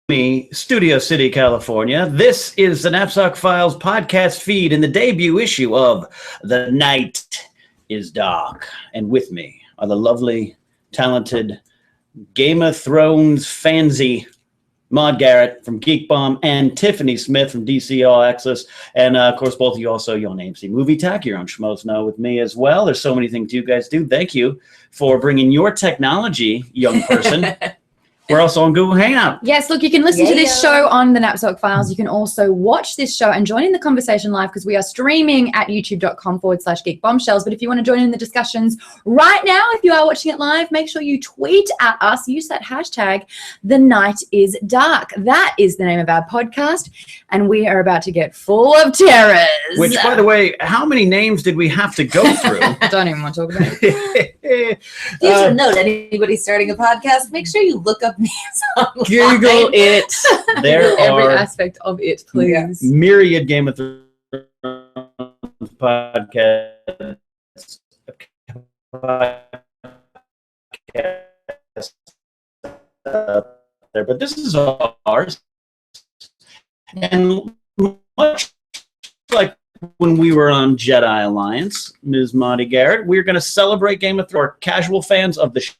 Studio City, California. This is the Napzok Files podcast feed in the debut issue of The Night is Dark. And with me are the lovely, talented Game of Thrones fansy Maude Garrett from Geek Bomb and Tiffany Smith from DCAllAccess. And of course, both of you also, your name's the Movie Talk. You're on Schmoes Know with me as well. There's so many things you guys do. Thank you for bringing your technology, young person. We're also on Google Hangout. Yes, look, you can listen to this show on the Napzok Files. You can also watch this show and join in the conversation live because we are streaming at youtube.com/geekbombshells. But if you want to join in the discussions right now, if you are watching it live, make sure you tweet at us. Use that hashtag, The Night is Dark. That is the name of our podcast. And we are about to get full of terrors. Which, by the way, how many names did we have to go through? I don't even want to talk about it. If you should note, anybody starting a podcast, make sure you look up names online. Google it. There Every are aspect of it, please. myriad Game of Thrones podcasts. There, but this is ours. And much like when we were on Jedi Alliance, Ms. Maude Garrett, we're going to celebrate Game of Thrones. Casual fans of the show.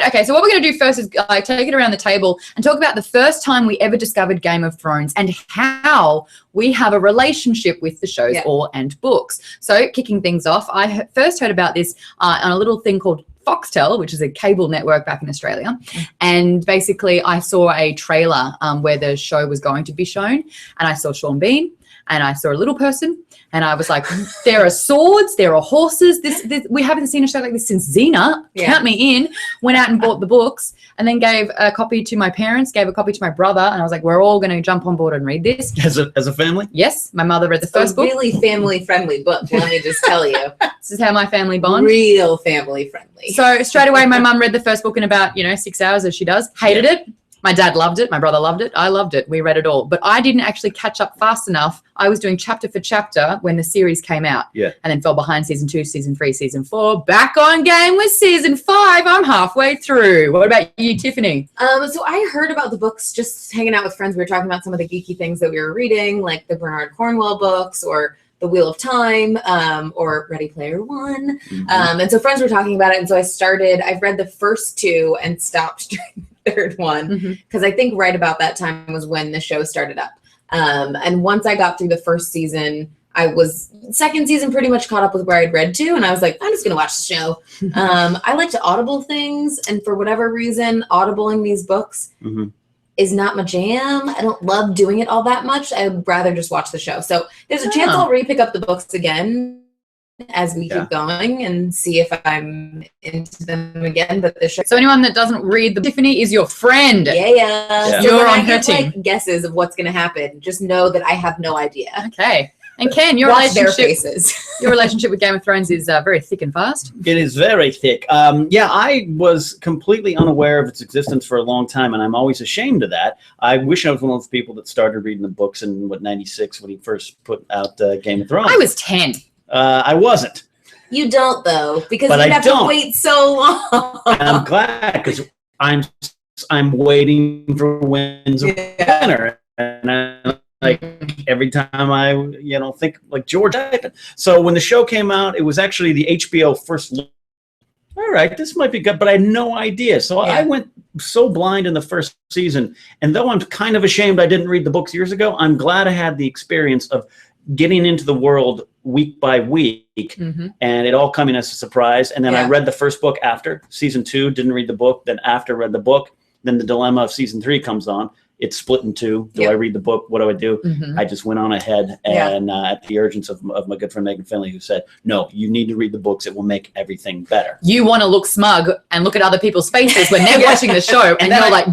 Okay, so what we're going to do first is take it around the table and talk about the first time we ever discovered Game of Thrones and how we have a relationship with the shows and books. So kicking things off, I first heard about this on a little thing called Foxtel, which is a cable network back in Australia. And basically I saw a trailer where the show was going to be shown, and I saw Sean Bean and I saw a little person. And I was like, there are swords, there are horses. This we haven't seen a show like this since Xena. Count me in. Went out and bought the books and then gave a copy to my parents, gave a copy to my brother. And I was like, we're all going to jump on board and read this. As a family? Yes. My mother read the first book. Really family-friendly book, let me just tell you. This is how my family bond. Real family-friendly. So straight away, my mum read the first book in about, 6 hours, as she does. Hated it. My dad loved it. My brother loved it. I loved it. We read it all. But I didn't actually catch up fast enough. I was doing chapter for chapter when the series came out. Yeah. And then fell behind season 2, season 3, season 4. Back on game with season 5. I'm halfway through. What about you, Tiffany? So I heard about the books just hanging out with friends. We were talking about some of the geeky things that we were reading, like the Bernard Cornwell books or The Wheel of Time, or Ready Player One. Mm-hmm. And so friends were talking about it. And so I've read the first 2 and stopped during the third one because I think right about that time was when the show started up. And once I got through the first season, second season pretty much caught up with where I'd read to, and I was like, I'm just going to watch the show. I like to audible things, and for whatever reason, audibling these books is not my jam. I don't love doing it all that much. I'd rather just watch the show. So there's a chance I'll re-pick up the books again as we keep going and see if I'm into them again. But the show. So anyone that doesn't read Tiffany is your friend. Yeah. You're so on her team. Like guesses of what's going to happen. Just know that I have no idea. Okay. And Ken, your Watch their relationship, faces. your relationship with Game of Thrones is very thick and fast. It is very thick. I was completely unaware of its existence for a long time, and I'm always ashamed of that. I wish I was one of those people that started reading the books in, 96 when he first put out Game of Thrones. I was 10. I wasn't. You don't, though, because But you'd I have don't. to wait so long. And I'm glad, because I'm waiting for Winds of Winter. And I every time I think like George. So when the show came out, it was actually the HBO first look. All right, this might be good, but I had no idea. So I went so blind in the first season, and though I'm kind of ashamed I didn't read the books years ago, I'm glad I had the experience of getting into the world week by week, and it all coming as a surprise. And then I read the first book after season 2, didn't read the book, then after read the book, then the dilemma of season 3 comes on. It's split in 2. Do I read the book? What do I do? I just went on ahead and at the urgence of my good friend Megan Finley, who said, no, you need to read the books. It will make everything better. You want to look smug and look at other people's faces when they're watching the show, and you're like,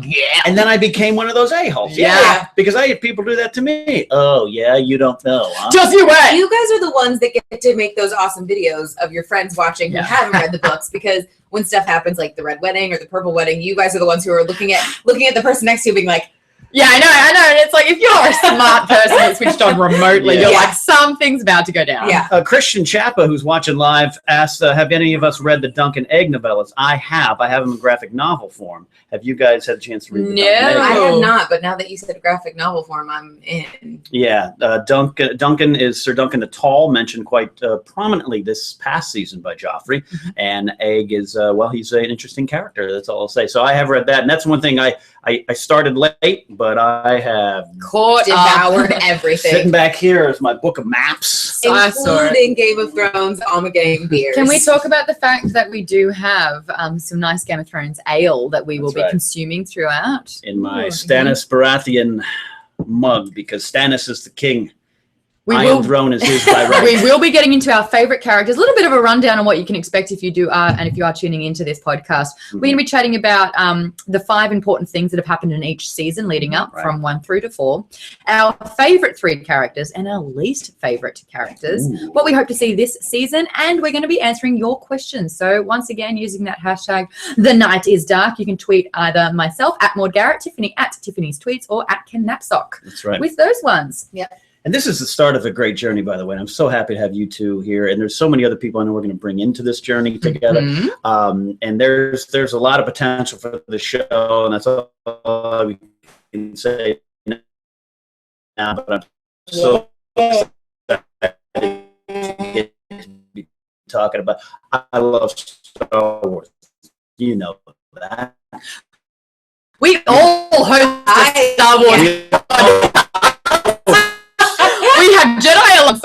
And then I became one of those a-holes. Yeah. Because I had people do that to me. Oh, yeah, you don't know, huh? Just you wait. You guys are the ones that get to make those awesome videos of your friends watching who haven't read the books, because when stuff happens like the Red Wedding or the Purple Wedding, you guys are the ones who are looking at the person next to you being like, Yeah, I know. And it's like if you're a smart person that's switched on remotely, you're like, something's about to go down. Yeah. Christian Chappa, who's watching live, asked, have any of us read the Dunk and Egg novellas? I have. I have them in graphic novel form. Have you guys had a chance to read the Dunk and Egg? I have not, but now that you said graphic novel form, I'm in. Yeah. Duncan is Sir Duncan the Tall, mentioned quite prominently this past season by Joffrey. And Egg is, he's an interesting character. That's all I'll say. So I have read that. And that's one thing I started late, but I have devoured everything. Sitting back here is my book of maps. Including Game of Thrones, Game beers. Can we talk about the fact that we do have some nice Game of Thrones ale that we will be consuming throughout? In my Stannis Baratheon mug, because Stannis is the king. Iron Throne is his by right. We will be getting into our favorite characters. A little bit of a rundown on what you can expect if you are tuning into this podcast. We're going to be chatting about the 5 important things that have happened in each season leading up from 1 through to 4. Our favorite 3 characters and our least favorite characters. What we hope to see this season, and we're going to be answering your questions. So once again, using that hashtag, The Night Is Dark, you can tweet either myself at Maude Garrett, Tiffany at Tiffany's Tweets, or at Ken Napzok. That's right. With those ones. Yep. And this is the start of a great journey, by the way. And I'm so happy to have you two here. And there's so many other people I know we're going to bring into this journey together. And there's a lot of potential for the show, and that's all we can say now. But I'm so excited to be talking about. I love Star Wars. You know that. We all host Star Wars. We have Jedi Alliance.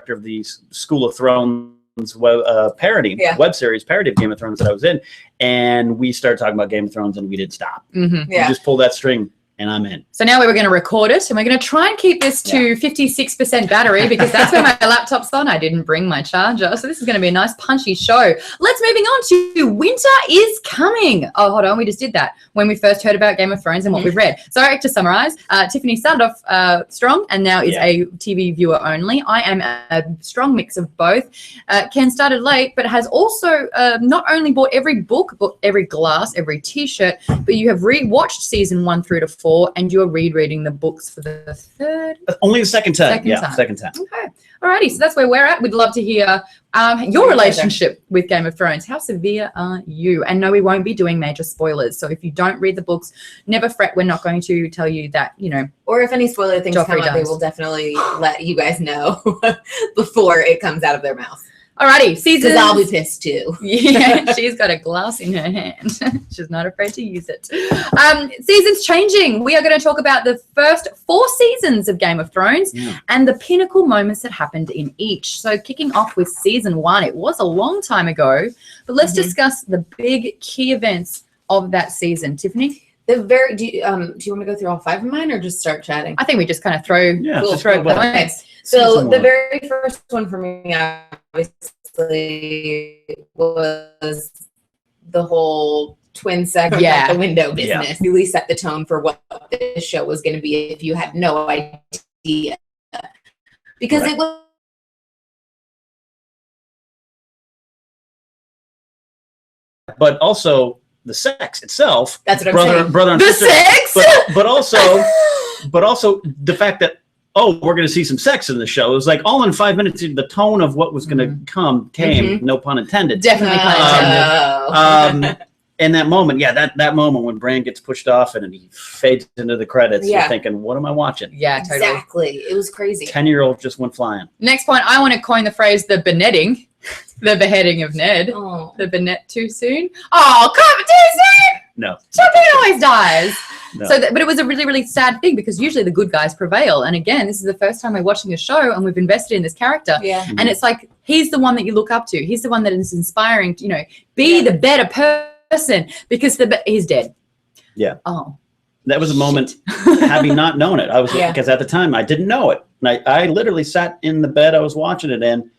Of the School of Thrones parody, web series parody of Game of Thrones that I was in, and we started talking about Game of Thrones, and we didn't stop. We just pulled that string, and I'm in. So now we were going to record it, and we're going to try and keep this to 56% battery, because that's where my laptop's on. I didn't bring my charger, so this is going to be a nice punchy show. Let's moving on to Winter is Coming. Oh, hold on, we just did that when we first heard about Game of Thrones and what we've read. So to summarize, Tiffany started off strong and now is a TV viewer only. I am a strong mix of both. Ken started late, but has also not only bought every book, but every glass, every T-shirt, but you have re-watched season 1 through to 4, and you're rereading the books for the 3rd? Only the second time. Second time. Okay. Alrighty, so that's where we're at. We'd love to hear your relationship with Game of Thrones. How severe are you? And no, we won't be doing major spoilers. So if you don't read the books, never fret. We're not going to tell you that, Or if any spoiler things come up, they will definitely let you guys know before it comes out of their mouth. Alrighty, seasons. Because I'll be pissed too. Yeah, she's got a glass in her hand. She's not afraid to use it. Seasons changing. We are going to talk about the first 4 seasons of Game of Thrones and the pinnacle moments that happened in each. So kicking off with season 1, it was a long time ago, but let's discuss the big key events of that season. Tiffany? Do you want to go through all 5 of mine or just start chatting? I think we just kind of throw points. So the very first one for me, obviously, was the whole twin segment at the window business. Really set the tone for what this show was going to be if you had no idea. Because it was... But also the sex itself. That's what I'm saying. Brother and the sister. Sex? But also the fact that, we're going to see some sex in the show. It was like all in 5 minutes, the tone of what was going to came, no pun intended. Definitely pun intended. And that moment, that moment when Bran gets pushed off and he fades into the credits, you're thinking, what am I watching? Yeah, totally. Exactly. It was crazy. 10-year-old just went flying. Next point, I want to coin the phrase the benetting, the beheading of Ned. Oh. The benet too soon. Oh, come too soon! No. Something always dies. No. But it was a really, really sad thing because usually the good guys prevail. And again, this is the first time we're watching a show and we've invested in this character. Yeah. And it's like, he's the one that you look up to. He's the one that is inspiring to, be the better person because he's dead. Yeah. Oh. That was a moment, having not known it. I was because at the time I didn't know it. And I literally sat in the bed I was watching it in,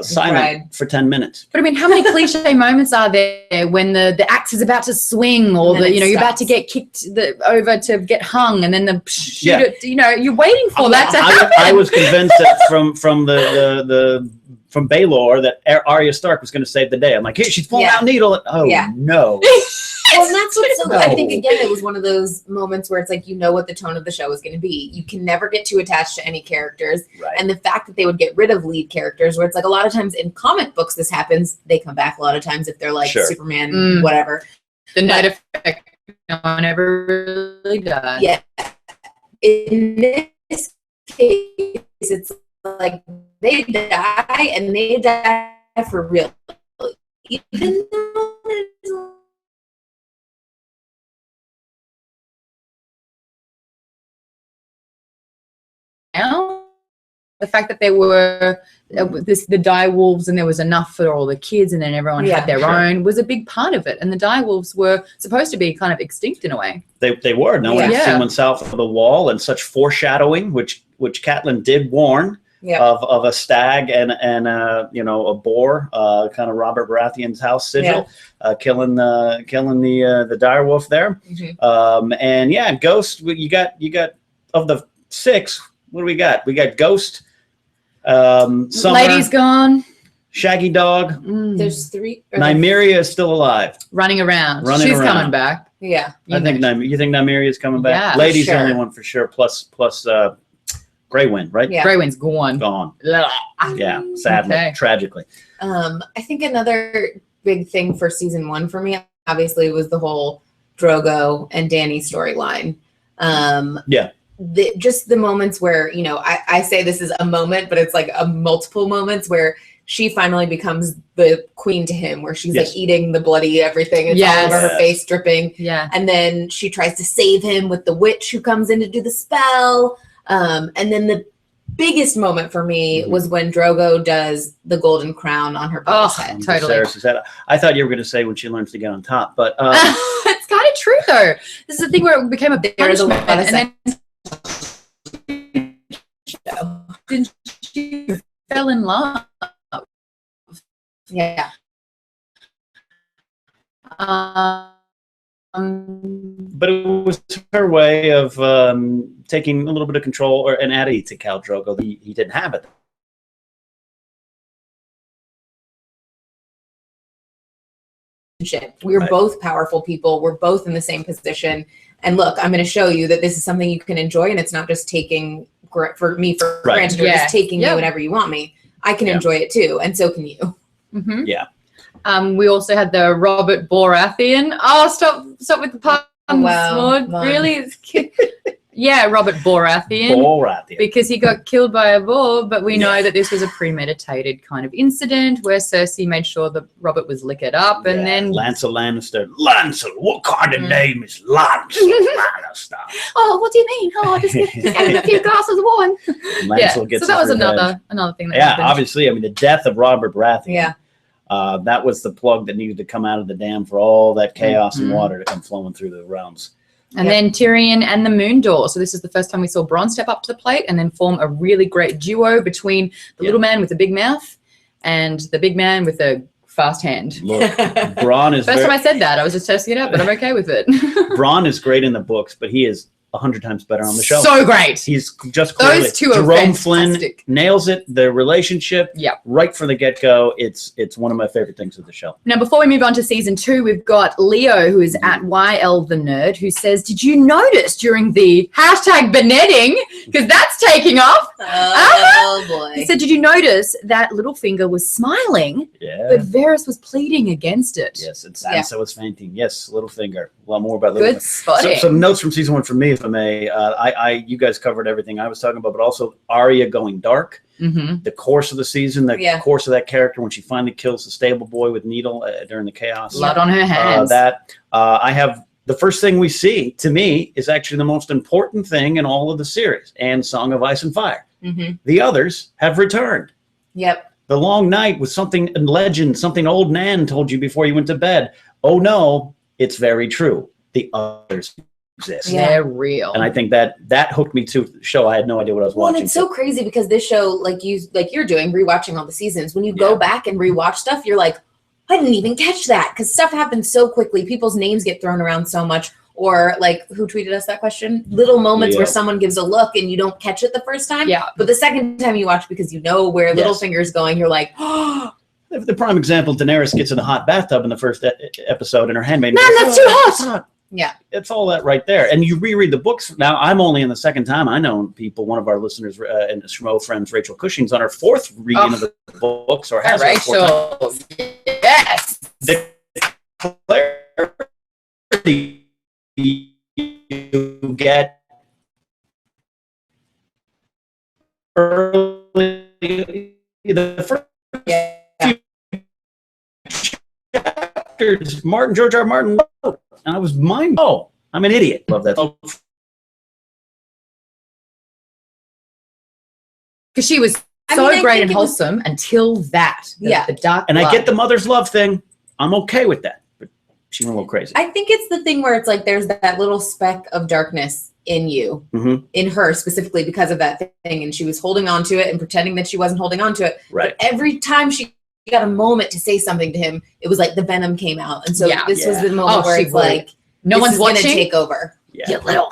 silent for 10 minutes. But I mean, how many cliche moments are there when the axe is about to swing, or you're about to get kicked over to get hung, and then the shooter, you're waiting for that to happen. I was convinced that from the from Baelor that Arya Stark was going to save the day. I'm like, hey, she's pulling out Needle. Oh, no. Well, and that's what's so good. I think, again, it was one of those moments where it's like, you know what the tone of the show is going to be. You can never get too attached to any characters. Right. And the fact that they would get rid of lead characters, where it's like a lot of times in comic books this happens, they come back a lot of times if they're like Superman, whatever. The net effect, no one ever really does. Yeah. In this case, it's like they die, and they die for real. Even though now, the fact that there were the dire wolves and there was enough for all the kids and then everyone had their own was a big part of it. And the dire wolves were supposed to be kind of extinct in a way. They were. No one went south of the wall, and such foreshadowing, which Catelyn did warn of a stag and a boar, kind of Robert Baratheon's house sigil, killing the dire wolf there. Ghost. You got of the 6. What do we got? We got Ghost, Summer, Lady's gone, Shaggy Dog. There's 3. Nymeria is still alive, running around. She's coming back. Yeah, I think you think Nymeria is coming back. Lady's the only one for sure. Plus Grey Wind, right? Yeah. Grey Wind's gone. Yeah, sadly, tragically. I think another big thing for season 1 for me, obviously, was the whole Drogo and Dany storyline. Just the moments where, I say this is a moment, but it's like a multiple moments where she finally becomes the queen to him, where she's like eating the bloody everything. It's all over her face dripping. Yeah. And then she tries to save him with the witch who comes in to do the spell. And then the biggest moment for me was when Drogo does the golden crown on her brother's head. Totally. I thought you were going to say when she learns to get on top, but it's kind of true though. This is the thing where it became a punishment, and then she fell in love. Yeah. But it was her way of taking a little bit of control and adding to Khal Drogo. He didn't have it. We were both powerful people. We're both in the same position. And look, I'm going to show you that this is something you can enjoy, and it's not just taking for me for granted or just taking me whenever you want me. I can enjoy it too, and so can you. Yeah. We also had the Robert Baratheon. Oh, stop with the puns, Maude. Really? It's Robert Baratheon. Because he got killed by a boar, but we know that this was a premeditated kind of incident where Cersei made sure that Robert was liquored up, and then Lancel Lannister. Lancel, what kind of name is Lancel Lannister? Oh, what do you mean? Oh, just having a few glasses of wine. Lancel gets so that was another thing that happened. Obviously, I mean, the death of Robert Baratheon. That was the plug that needed to come out of the dam for all that chaos and water to come flowing through the realms. And then Tyrion and the Moon Door. So this is the first time we saw Bronn step up to the plate and then form a really great duo between the little man with the big mouth and the big man with a fast hand. Look, Bronn is... First time I said that, I was just testing it out, but I'm okay with it. Bronn is great in the books, but he is 100 times better on the show. So great. He's just clearly, those two are Jerome fantastic. Flynn nails it. The relationship, right from the get-go. It's one of my favorite things of the show. Now, before we move on to season 2, we've got Leo, who is at YL the Nerd, who says, "Did you notice during the hashtag Benetting, because that's taking off? Oh boy!" He said, "Did you notice that Littlefinger was smiling, but Varys was pleading against it?" Yes, and Sansa was fainting. Yes, Littlefinger. A lot more about Littlefinger. Good spotting. Some notes from season 1 for me, if I may. You guys covered everything I was talking about, but also Arya going dark. The course of the season, the course of that character when she finally kills the stable boy with Needle during the chaos. Blood on her hands. I have the first thing we see, to me, is actually the most important thing in all of the series, and Song of Ice and Fire. The others have returned. Yep. The long night was something in legend, something Old Nan told you before you went to bed. Oh no, it's very true. The others exist. They're real. And I think that hooked me to the show. I had no idea what I was watching. Well, it's so crazy because this show, like you're doing, rewatching all the seasons, when you go back and rewatch stuff, you're like, I didn't even catch that, because stuff happens so quickly. People's names get thrown around so much, or like who tweeted us that question? Little moments Leo. where someone gives a look and you don't catch it the first time. Yeah. But the second time you watch, because you know where Yes. Littlefinger's going, you're like, oh, The prime example, Daenerys gets in a hot bathtub in the first episode, and her handmaid Man, goes, that's too hot. It's hot. yeah. It's all that right there. And you reread the books. Now, I'm only in the second time. I know people, one of our listeners and Schmo friends, Rachel Cushing's on her fourth reading of the books, or has her fourth time. Rachel. Yes. The clarity you get early, the first Yeah. chapters, George R. R. Martin wrote, and I was I'm an idiot. Love that. Because she was I so mean, I great think and it was- wholesome until that. Yeah. The dark And I blood. get the mother's love thing. I'm okay with that. But she went a little crazy. I think it's the thing where it's like there's that little speck of darkness in you, Mhm. in her specifically because of that thing. And she was holding on to it and pretending that she wasn't holding on to it. Right. But every time she got a moment to say something to him, it was like the venom came out. And so Yeah. this was Yeah. the moment Oh, where she it's would. like, No this one's is gonna watching. take over. Yeah, You little.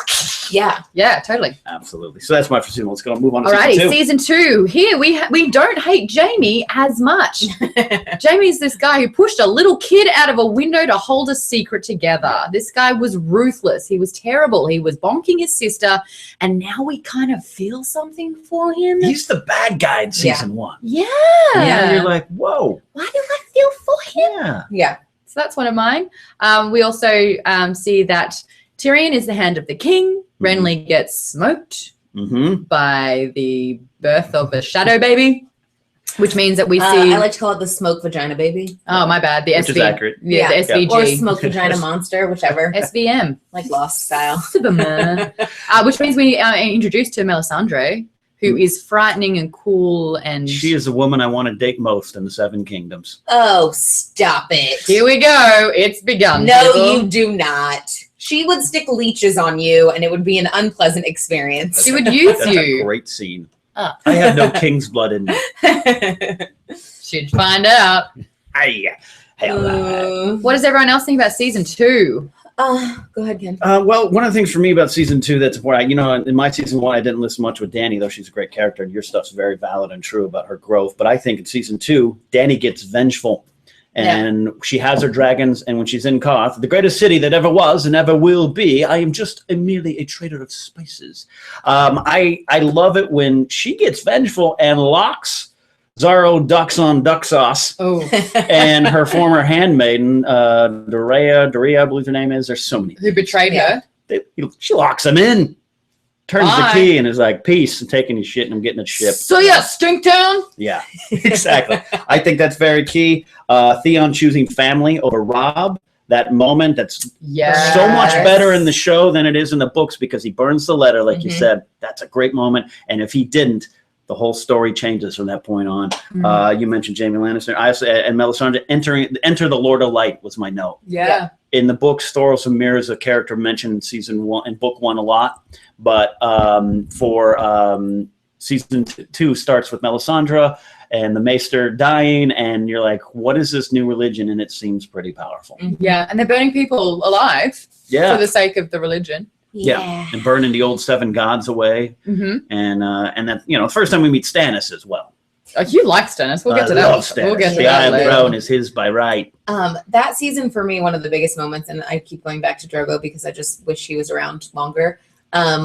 Yeah. Yeah, totally. absolutely. So that's my first season. Let's go move on to Alrighty, season 2. season 2. Here we don't hate Jamie as much. Jamie's this guy who pushed a little kid out of a window to hold a secret together. This guy was ruthless. He was terrible. He was bonking his sister, and now we kind of feel something for him. He's the bad guy in season 1. Yeah. And you're like, whoa. Why do I feel for him? Yeah. Yeah. So that's one of mine. We also see that Tyrion is the hand of the king. Renly gets smoked Mm-hmm. by the birth of a shadow baby, which means that we see. I like to call it the smoke vagina baby. Oh, my bad. The Which is accurate. Yeah, the Yeah. SVG. Or smoke vagina monster, whichever. SVM. Like Lost style. Superman. Which means we are introduced to Melisandre, who is frightening and cool. And She is the woman I want to date most in the Seven Kingdoms. Oh, stop it. here we go. It's begun. No, people. you do not. She would stick leeches on you, and it would be an unpleasant experience. She would use That's a you. great scene. Ah. I have no king's blood in me. She'd find out. Aye. Hell. What does everyone else think about season 2? Go ahead, Ken. Well, one of the things for me about season 2 that's important, in my season 1, I didn't listen much with Dany, though she's a great character, and your stuff's very valid and true about her growth. But I think in season 2, Dany gets vengeful, and she has her dragons. And when she's in Karth, the greatest city that ever was and ever will be, I am just merely a trader of spices. I love it when she gets vengeful and locks Zaro ducks on duck sauce. Oh. And her former handmaiden, Dorea, I believe her name is. There's so many. Who betrayed Yeah. her? She locks him in, turns Bye. the key, and is like, peace, I'm taking his shit and I'm getting it shipped. So yeah, Stinktown. Yeah, exactly. I think that's very key. Theon choosing family over Rob, that moment, that's Yeah. so much better in the show than it is in the books because he burns the letter, like you Mhm. said. That's a great moment. And if he didn't, the whole story changes from that point on. You mentioned Jaime Lannister. I also, and Melisandre enter the Lord of Light was my note. Yeah. In the book, Storos of Mir is a character mentioned in season 1 and book 1 a lot, but for season 2 starts with Melisandre and the Maester dying, and you're like, what is this new religion? And it seems pretty powerful. Yeah. And they're burning people alive Yeah, for the sake of the religion. yeah, and burning the old 7 gods away, Mm-hmm. and then the first time we meet Stannis as well. Oh, you like Stannis. We'll get to I that. love Stannis. We'll get to The that Iron later. Throne is his by right. That season for me, one of the biggest moments, and I keep going back to Drogo because I just wish he was around longer.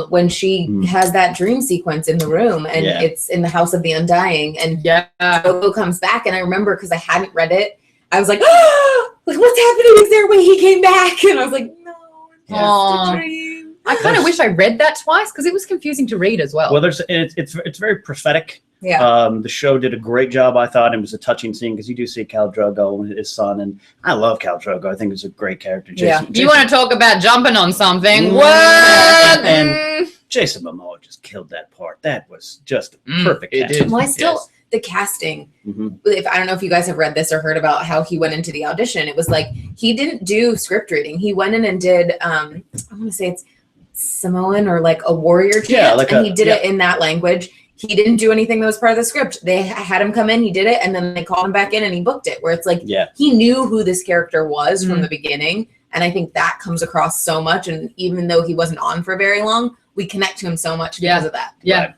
When she has that dream sequence in the room, and Yeah. it's in the House of the Undying, and Yeah. Drogo comes back, and I remember because I hadn't read it, I was like, "Ah, like what's happening? Is there a way he came back?" And I was like, "No, it's just Aw. a dream." I kind of wish I read that twice because it was confusing to read as well. Well, it's very prophetic. Yeah, The show did a great job, I thought. It was a touching scene because you do see Khal Drogo and his son, and I love Khal Drogo. I think he's a great character. Yeah. You want to talk about jumping on something? Mm. What? And Jason Momoa just killed that part. That was just perfect. it casting. did. well, I still the casting. Mhm. If I don't know if you guys have read this or heard about how he went into the audition, it was like he didn't do script reading. He went in and did I want to say it's Samoan or like a warrior chant, Yeah, like and a- he did yeah. it in that language. He didn't do anything that was part of the script. They had him come in, he did it, and then they called him back in and he booked it. Where it's like Yeah. he knew who this character was from the beginning, And I think that comes across so much. And even though he wasn't on for very long, we connect to him so much because of that. Yeah. Right.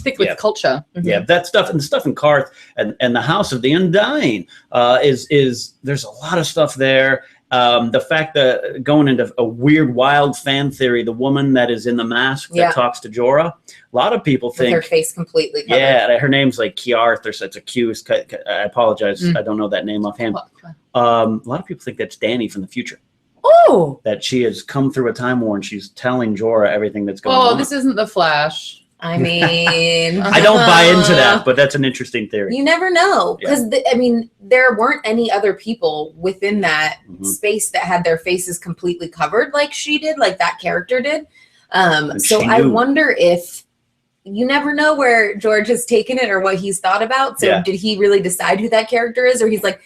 Thick with culture. Yeah, that stuff and the stuff in Karth and the House of the Undying is there's a lot of stuff there. The fact that going into a weird, wild fan theory, the woman that is in the mask that talks to Jorah, a lot of people think with her face completely covered. Yeah, her name's like Kiarth, or such a Q. I apologize, I don't know that name offhand. A lot of people think that's Dany from the future. Oh, that she has come through a time war and she's telling Jorah everything that's going on. Oh, this isn't the Flash. I mean, I don't buy into that, but that's an interesting theory. You never know, because there weren't any other people within that space that had their faces completely covered like she did, like that character did. So I wonder if you never know where George has taken it or what he's thought about. So did he really decide who that character is, or he's like,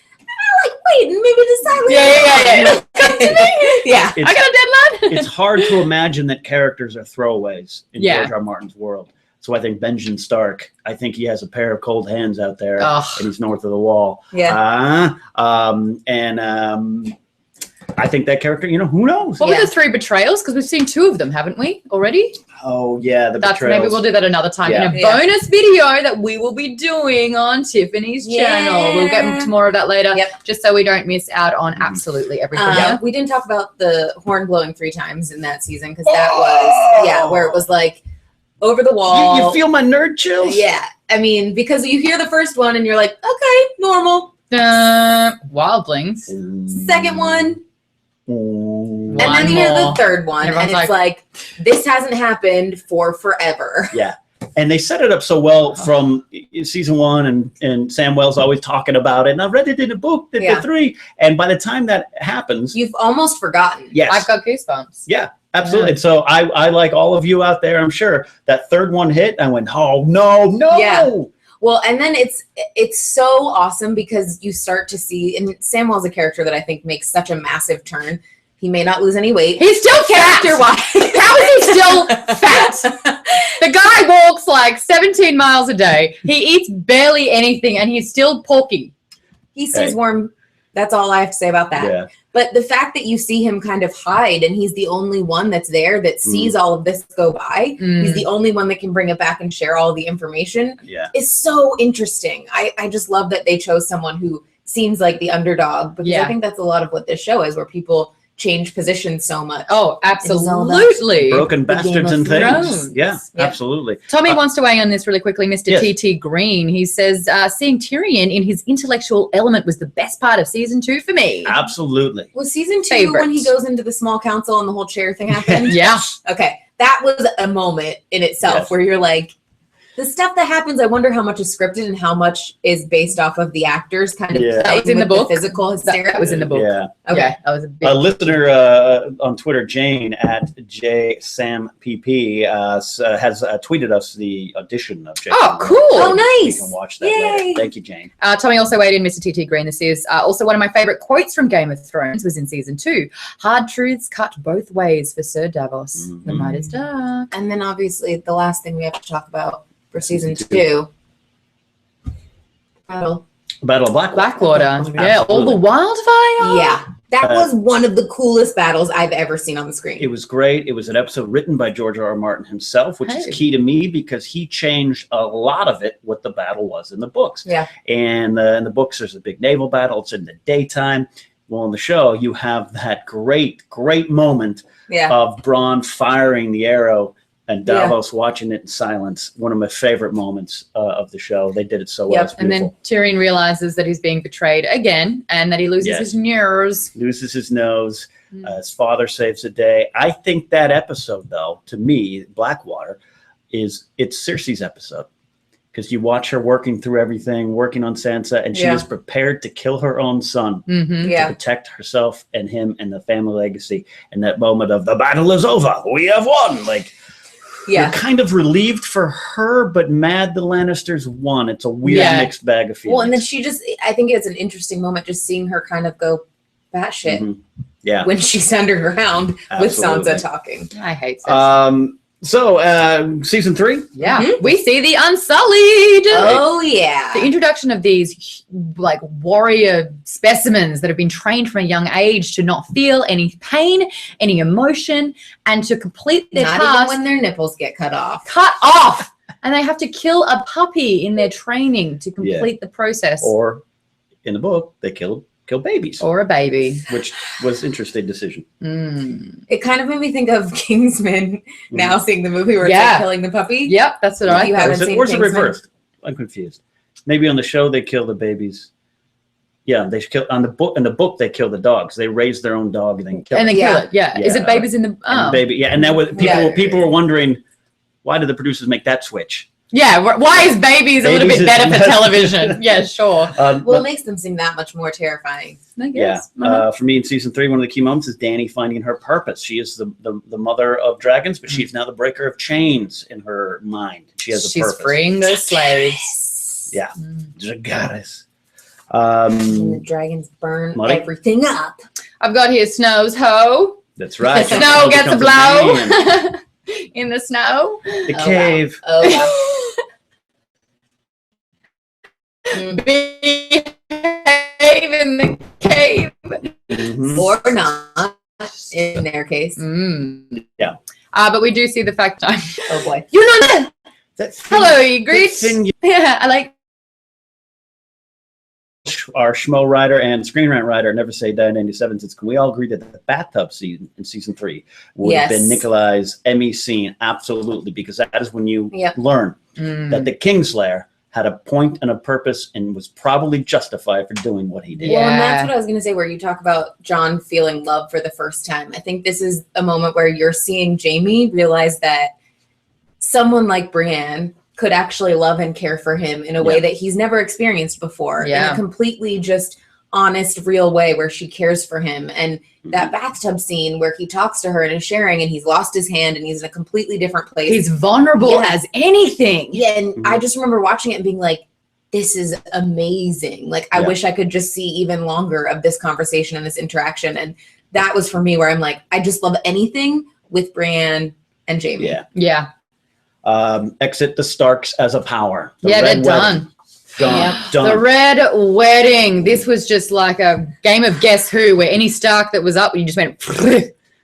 wait, maybe decide. Yeah. Come to me. Yeah, I got a deadline. It's hard to imagine that characters are throwaways in George R. Martin's world. So I think Benjamin Stark, I think he has a pair of cold hands out there, and he's north of the wall. Yeah. I think that character, who knows? What were the 3 betrayals? Because we've seen 2 of them, haven't we, already? Oh, yeah, the betrayals. Maybe we'll do that another time in a bonus video that we will be doing on Tiffany's channel. We'll get to more of that later, just so we don't miss out on absolutely everything. We didn't talk about the horn blowing 3 times in that season, because that was, where it was like over the wall. You feel my nerd chills? Yeah. I mean, because you hear the first one and you're like, okay, normal. Wildlings. Second one. And then you hear the third one, and it's like, this hasn't happened for forever. Yeah. And they set it up so well from season 1, and Sam Wells always talking about it. And I read it in a book, the 3. And by the time that happens, you've almost forgotten. Yes. I've got goosebumps. Yeah, absolutely. And so I like all of you out there, I'm sure, that third one hit, I went, oh, no. Yeah. Well, and then it's so awesome because you start to see, and Samwell's a character that I think makes such a massive turn. He may not lose any weight. He's still character-wise. How is he still fat? The guy walks like 17 miles a day. He eats barely anything, and he's still porky. He stays warm. That's all I have to say about that. Yeah. But the fact that you see him kind of hide, and he's the only one that's there that sees all of this go by, he's the only one that can bring it back and share all the information, is so interesting. I just love that they chose someone who seems like the underdog, because I think that's a lot of what this show is, where people change positions so much. Oh, absolutely. Broken bastards and things. Yeah, absolutely. Tommy wants to weigh in on this really quickly. Mr. TT Green, he says, seeing Tyrion in his intellectual element was the best part of season 2 for me. Absolutely. Was season 2 when he goes into the small council and the whole chair thing happened? Yeah. Okay. That was a moment in itself where you're like, the stuff that happens, I wonder how much is scripted and how much is based off of the actors kind of that was in the book. Physical hysteria. That was in the book. Yeah. Okay. That was a big listener on Twitter, Jane at JSamPP, has tweeted us the audition of Jane. Oh, cool. Oh, nice. You can watch that later. Thank you, Jane. Tommy also weighed in, Mr. TT Green. This is also one of my favorite quotes from Game of Thrones was in season 2. Hard truths cut both ways for Sir Davos. The night is dark. And then obviously the last thing we have to talk about for season 2. Battle of Blackwater. Yeah, all the wildfire. Yeah. That was one of the coolest battles I've ever seen on the screen. It was great. It was an episode written by George R. R. Martin himself, which is key to me because he changed a lot of it, what the battle was in the books. Yeah. And in the books, there's a big naval battle. It's in the daytime. Well, in the show, you have that great moment of Bronn firing the arrow and Davos watching it in silence. One of my favorite moments of the show. They did it so well. And then Tyrion realizes that he's being betrayed again and that he loses his nose. Loses his nose. His father saves the day. I think that episode, though, to me, Blackwater, it's Cersei's episode. Because you watch her working through everything, working on Sansa, and she is prepared to kill her own son to protect herself and him and the family legacy. And that moment of, the battle is over. We have won. Like, you're kind of relieved for her, but mad the Lannisters won. It's a weird mixed bag of feelings. Well, and then I think it's an interesting moment just seeing her kind of go batshit when she's underground with Sansa talking. I hate Sansa. So, season 3? Yeah. We see the Unsullied. Oh, yeah. The introduction of these like warrior specimens that have been trained from a young age to not feel any pain, any emotion, and to complete their Not task. even when their nipples get cut off. Cut off! And they have to kill a puppy in their training to complete the process. Or, in the book, they kill babies. Or a baby. Which was an interesting decision. It kind of made me think of Kingsman now, seeing the movie where it's like killing the puppy. Yep, that's what I You thought. haven't seen Or is it Kingsman? reversed? I'm confused. Maybe on the show they kill the babies. Yeah, they kill on the book. In the book, they kill the dogs. They raise their own dog and then kill And it. then kill it. Yeah. Is it babies in the? And baby, yeah, and that was people were wondering, why did the producers make that switch? Yeah, why is babies a little bit better for television? Yeah, sure. Well, it makes them seem that much more terrifying. I guess. Yeah. For me in season 3, one of the key moments is Dany finding her purpose. She is the mother of dragons, but she's now the breaker of chains in her mind. She has a purpose. She's freeing the slaves. Yeah, she's a goddess. And the dragons burn Maude? everything up. I've got here Schmoes Know. That's right. Snow gets a blow in the snow. The cave. Wow. Oh, Behave in the cave. Mhm. Or not, in their case. Yeah. But we do see the fact time. Oh, boy. You know that. Hello, That Ygritte. thing Yeah, I like. our Schmo writer and screen rant writer Never Say Die 97 says, can we all agree that the bathtub scene in season 3 would have been Nikolai's Emmy scene? Absolutely, because that is when you learn that the Kingslayer had a point and a purpose and was probably justified for doing what he did. Well, and that's what I was going to say, where you talk about John feeling love for the first time. I think this is a moment where you're seeing Jaime realize that someone like Brienne could actually love and care for him in a way that he's never experienced before. In a completely just honest, real way where she cares for him. And that bathtub scene where he talks to her and is sharing and he's lost his hand and he's in a completely different place. He's vulnerable as anything. Yeah, and I just remember watching it and being like, this is amazing. Like, I wish I could just see even longer of this conversation and this interaction. And that was for me where I'm like, I just love anything with Brienne and Jaime. Yeah. Yeah. Exit the Starks as a power. They're done. Done. The Red Wedding. This was just like a game of Guess Who, where any Stark that was up, you just went.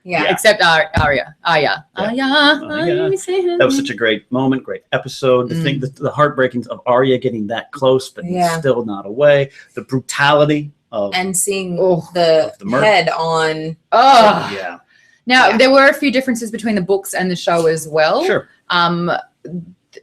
Except Arya. That was such a great moment, great episode. The thing, the heartbreaking of Arya getting that close, but still not away. The brutality of and seeing the head on. Oh, Now there were a few differences between the books and the show as well. Sure.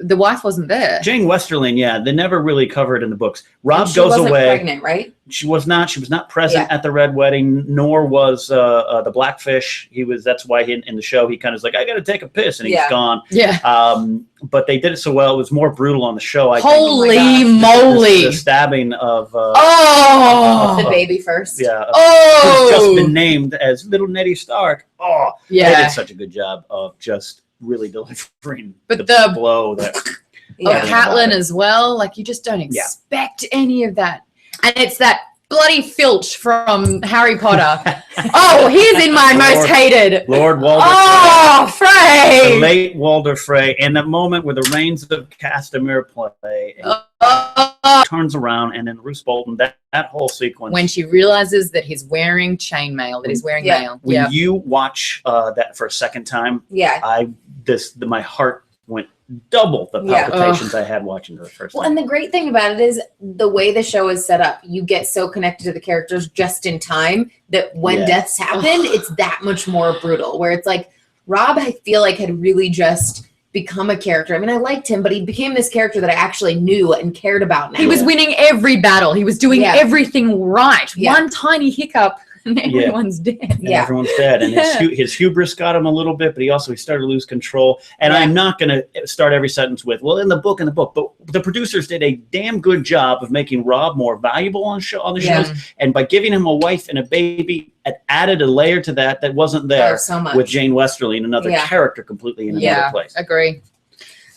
The wife wasn't there. Jane Westerling, they never really covered in the books. Rob she goes wasn't away. Pregnant, right? She was not. She was not present at the Red Wedding, nor was the Blackfish. He was. That's why in the show he kind of was like, I got to take a piss, and he's gone. Yeah. But they did it so well. It was more brutal on the show. I Holy think. moly! The stabbing of the baby first. Yeah. Oh, who's just been named as Little Nettie Stark. Oh, they did such a good job of just really delivering the blow that. Catelyn as well. Like, you just don't expect any of that. And it's that bloody Filch from Harry Potter. Oh, he's in my most hated. Lord Walder Frey. The late Walder Frey. And the moment where the Reigns of Castamere play and turns around, and then Roose Bolton, that whole sequence. When she realizes that he's wearing chainmail, that he's wearing mail. When you watch that for a second time, my heart went double the palpitations I had watching the first time. Well, and the great thing about it is the way the show is set up. You get so connected to the characters just in time that when deaths happen, it's that much more brutal. Where it's like, Rob, I feel like, had really just become a character. I mean, I liked him, but he became this character that I actually knew and cared about now. He was winning every battle. He was doing everything right. One tiny hiccup and everyone's dead. And everyone's dead. And his hubris got him a little bit, but he started to lose control. And I'm not going to start every sentence with, well, in the book, but the producers did a damn good job of making Rob more valuable on the shows. And by giving him a wife and a baby, it added a layer to that wasn't there so much. with Jane Westerling, another character completely in another place. Agree.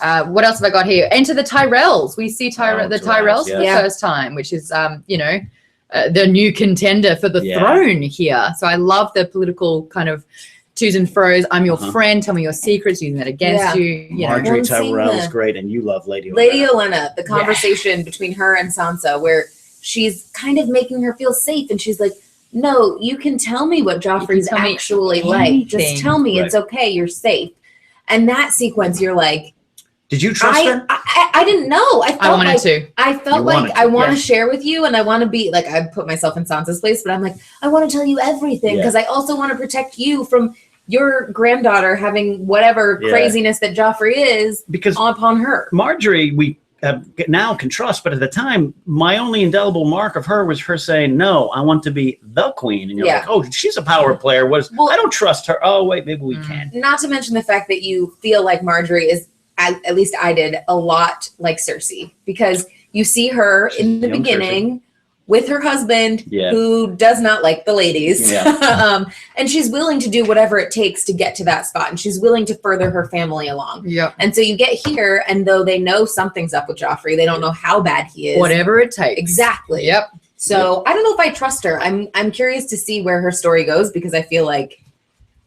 What else have I got here? Enter the Tyrells. We see the Tyrells for the first time, which is, the new contender for the throne here. So I love the political kind of twos and fro's. I'm your friend. Tell me your secrets. Using that against you. Marjorie Tyrell is great, and you love Lady Olenna. Lady Olenna, the conversation between her and Sansa, where she's kind of making her feel safe, and she's like, "No, you can tell me what Joffrey's actually like. Just tell me it's okay. You're safe." And that sequence, you're like, did you trust her? I didn't know. I wanted to. I felt like I want to share with you, and I want to be like, I put myself in Sansa's place, but I'm like, I want to tell you everything because I also want to protect you from your granddaughter having whatever craziness that Joffrey is upon her. Marjorie, we now can trust, but at the time, my only indelible mark of her was her saying, "No, I want to be the queen," and you're like, "Oh, she's a power player." I don't trust her. Oh, wait, maybe we can. Not to mention the fact that you feel like Marjorie is. At least I did, a lot like Cersei, because you see her in the beginning with her husband who does not like the ladies. And she's willing to do whatever it takes to get to that spot. And she's willing to further her family along. And so you get here, and though they know something's up with Joffrey, they don't know how bad he is. Whatever it takes. Exactly. So I don't know if I trust her. I'm curious to see where her story goes, because I feel like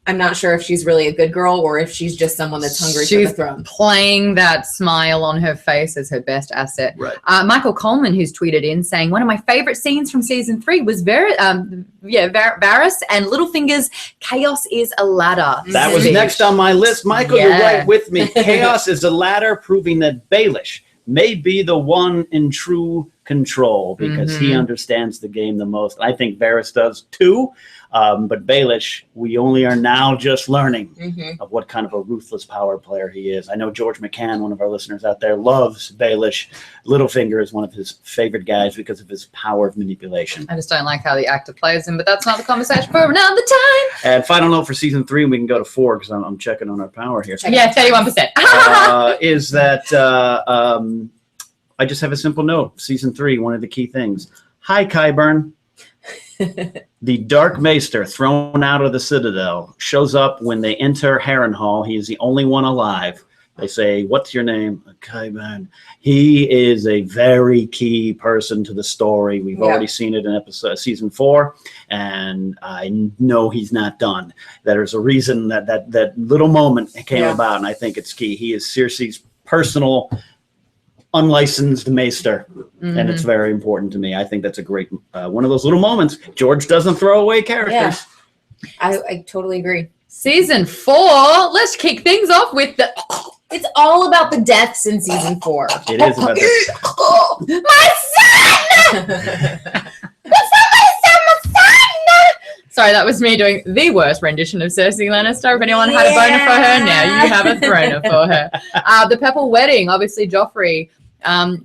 I'm not sure if she's really a good girl or if she's just someone that's hungry for the throne. Playing that smile on her face as her best asset. Michael Coleman, who's tweeted in saying, one of my favorite scenes from season 3 was Varys and Littlefinger's "Chaos is a ladder." That was next on my list. Michael, you're right with me. Chaos is a ladder, proving that Baelish may be the one in true control because he understands the game the most. I think Varys does too. But Baelish, we only are now just learning of what kind of a ruthless power player he is. I know George McCann, one of our listeners out there, loves Baelish. Littlefinger is one of his favorite guys because of his power of manipulation. I just don't like how the actor plays him, but that's not the conversation for another time. And final note for season 3, and we can go to 4 because I'm checking on our power here. 31%. Is that I just have a simple note. Season 3, one of the key things. Hi, Qyburn. The Dark Maester, thrown out of the Citadel, shows up when they enter Harrenhal. He is the only one alive. They say, "What's your name?" Qyburn. He is a very key person to the story. We've already seen it in season 4, and I know he's not done. There's a reason that little moment came about, and I think it's key. He is Cersei's personal unlicensed maester, and it's very important to me. I think that's a great one of those little moments. George doesn't throw away characters. I totally agree. Season 4, let's kick things off with the it's all about the deaths in season 4. It is about the my son. Sorry, that was me doing the worst rendition of Cersei Lannister. If anyone had a boner for her, now you have a throner for her. The Purple Wedding, obviously Joffrey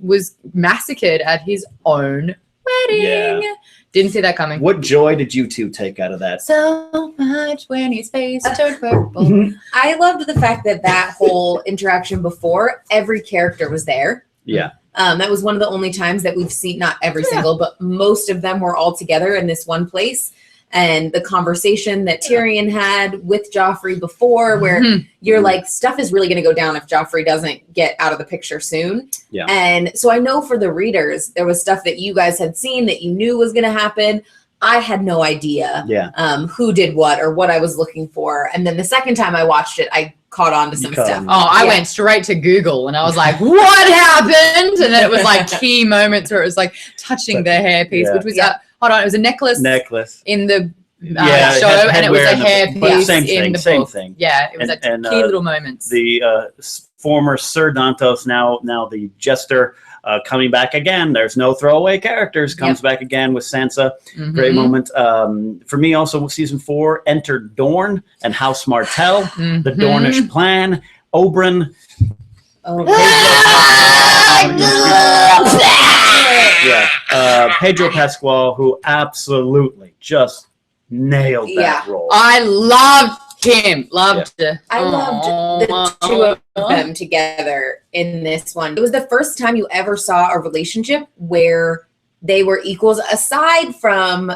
was massacred at his own wedding. Didn't see that coming. What joy did you two take out of that? So much when his face turned purple. I loved the fact that whole interaction before, every character was there. That was one of the only times that we've seen, not every single, but most of them were all together in this one place. And the conversation that Tyrion had with Joffrey before, where you're like, stuff is really going to go down if Joffrey doesn't get out of the picture soon. And so I know for the readers, there was stuff that you guys had seen that you knew was going to happen. I had no idea who did what or what I was looking for. And then the second time I watched it, I caught on to some stuff. I went straight to Google and I was like, what happened? And then it was like key moments where it was like touching the hairpiece, which was hold on, it was a necklace in the show, and it was a hairpiece in the book. Thing. Yeah, it was key little moments. The former Sir Dantos, now the Jester, coming back again. There's no throwaway characters. Comes back again with Sansa. Great moment. For me, also season 4, enter Dorne and House Martell, the Dornish plan, Oberyn. Pedro Pascal, who absolutely just nailed that role. I loved him. I loved the two of them together in this one. It was the first time you ever saw a relationship where they were equals, aside from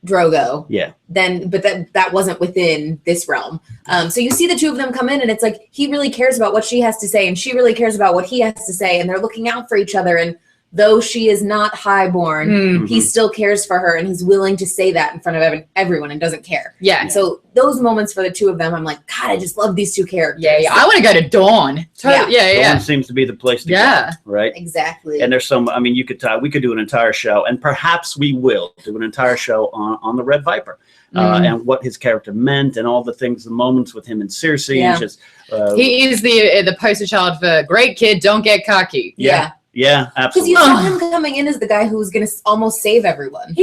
Drogo. But that wasn't within this realm. So you see the two of them come in, and it's like he really cares about what she has to say, and she really cares about what he has to say, and they're looking out for each other. And though she is not highborn, Mm. he still cares for her, and he's willing to say that in front of everyone and doesn't care. Yeah. So those moments for the two of them, I'm like, God, I just love these two characters. Yeah, I want to go to Dawn. Totally. Yeah. Dawn seems to be the place to go, right? Exactly. And there's some, I mean, we could do an entire show, and perhaps we will do an entire show on the Red Viper. And what his character meant, and all the things, the moments with him and Cersei, and just he is the poster child for great kid, don't get cocky. Yeah, absolutely. Because you saw him coming in as the guy who was going to almost save everyone.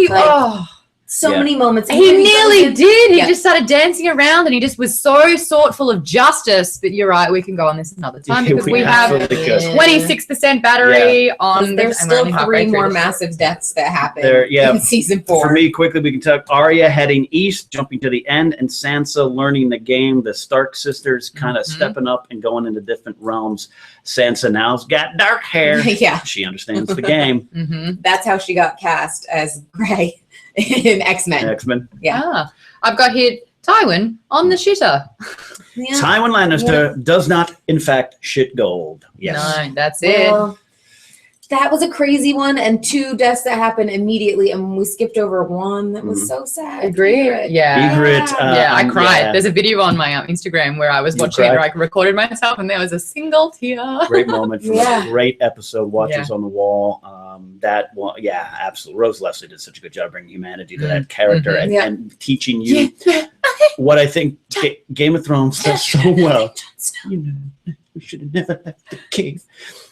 So many moments. He nearly did. He just started dancing around, and he just was so thoughtful of justice. But you're right, we can go on this another time because we have 26% battery on. There's still 3 more massive deaths that happen in season 4. For me, quickly, we can talk Arya heading east, jumping to the end, and Sansa learning the game. The Stark sisters kind of stepping up and going into different realms. Sansa now's got dark hair. She understands the game. That's how she got cast as Grey in X-Men. I've got here Tywin on the shitter. Tywin Lannister does not, in fact, shit gold. Yes. No, that's it. That was a crazy one, and 2 deaths that happened immediately, and we skipped over 1 that was so sad. Agreed. Egret. I cried. There's a video on my Instagram where I was watching it, or I recorded myself, and there was a single tear. Great moment from a great episode. Watchers on the Wall. That one, absolutely. Rose Leslie did such a good job bringing humanity to that character and teaching you what I think Game of Thrones does so well. You know, we should have never left the cave.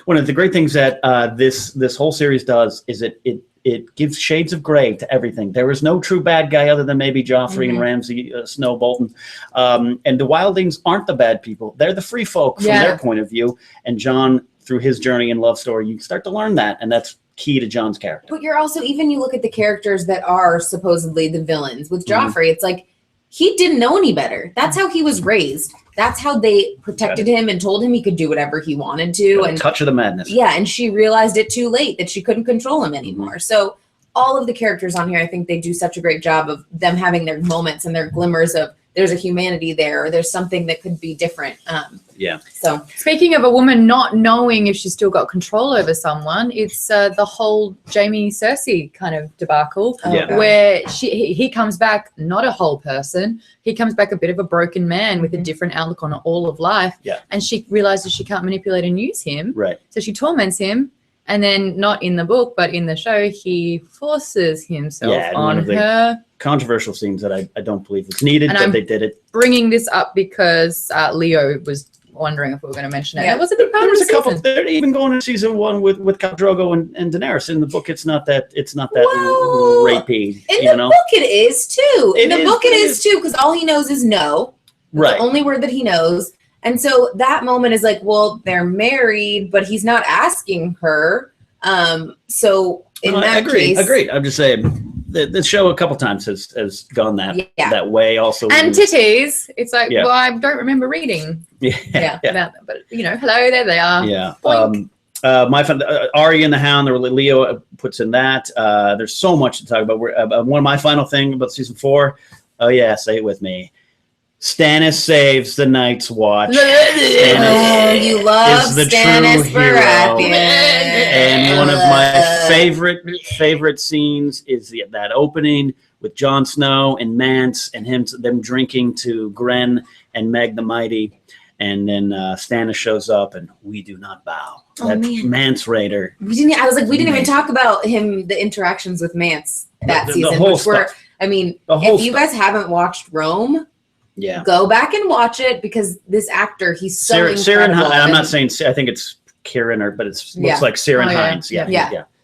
One of the great things that this whole series does is it gives shades of gray to everything. There is no true bad guy other than maybe Joffrey and Ramsay Snow Bolton. And the Wildlings aren't the bad people. They're the free folk from their point of view. And Jon, through his journey and love story, you start to learn that. And that's key to Jon's character. But you're also, even you look at the characters that are supposedly the villains. With Joffrey, it's like, he didn't know any better. That's how he was raised. That's how they protected him and told him he could do whatever he wanted to. And touch of the madness. Yeah, and she realized it too late that she couldn't control him anymore. So all of the characters on here, I think they do such a great job of them having their moments and their glimmers of there's a humanity there, or there's something that could be different. So speaking of a woman not knowing if she's still got control over someone, it's the whole Jaime Cersei kind of debacle, where he comes back not a whole person. He comes back a bit of a broken man with a different outlook on all of life. And she realizes she can't manipulate and use him. So she torments him. And then, not in the book, but in the show, he forces himself on her. Controversial scenes that I don't believe it's needed, but they did it. Bringing this up because Leo was wondering if we were going to mention it. That was a big part of the season. Couple. They're even going in season 1 with Khal Drogo and Daenerys. In the book, it's not that rapey. In the book, it is too. In the book, it is too, because all he knows is no. The only word that he knows. And so that moment is like, well, they're married, but he's not asking her. So in that case, agreed. I'm just saying the show a couple times has gone that way. Also, and titties. It's like, well, I don't remember reading. About them, but hello, there they are. My fun, Arya and the Hound. Leo puts in that. There's so much to talk about. One of my final thing about season 4. Oh yeah, say it with me. Stannis saves the Night's Watch. You love Stannis Baratheon. And one of my favorite scenes is that opening with Jon Snow and Mance and them drinking to Gren and Meg the Mighty. And then Stannis shows up and we do not bow. Mance Raider. We didn't even talk about the interactions with Mance that season. If you guys haven't watched Rome, go back and watch it, because this actor, he's so incredible. I'm not saying, I think it's Kieran, but it looks like Ciarán Hinds.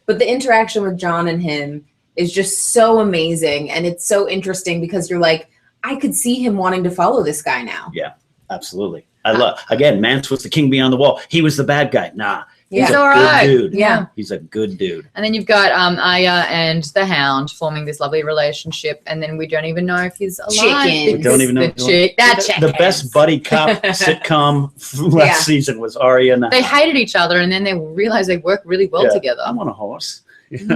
But the interaction with Jon and him is just so amazing, and it's so interesting because you're like, I could see him wanting to follow this guy now. Yeah, absolutely. Mance was the king beyond the wall. He was the bad guy. Nah. He's all right. Good dude. Yeah. He's a good dude. And then you've got Arya and the Hound forming this lovely relationship, and then we don't even know if he's alive. We don't even know. The best buddy cop sitcom last season was Arya and the Hound. They hated each other, and then they realized they work really well together. I'm on a horse.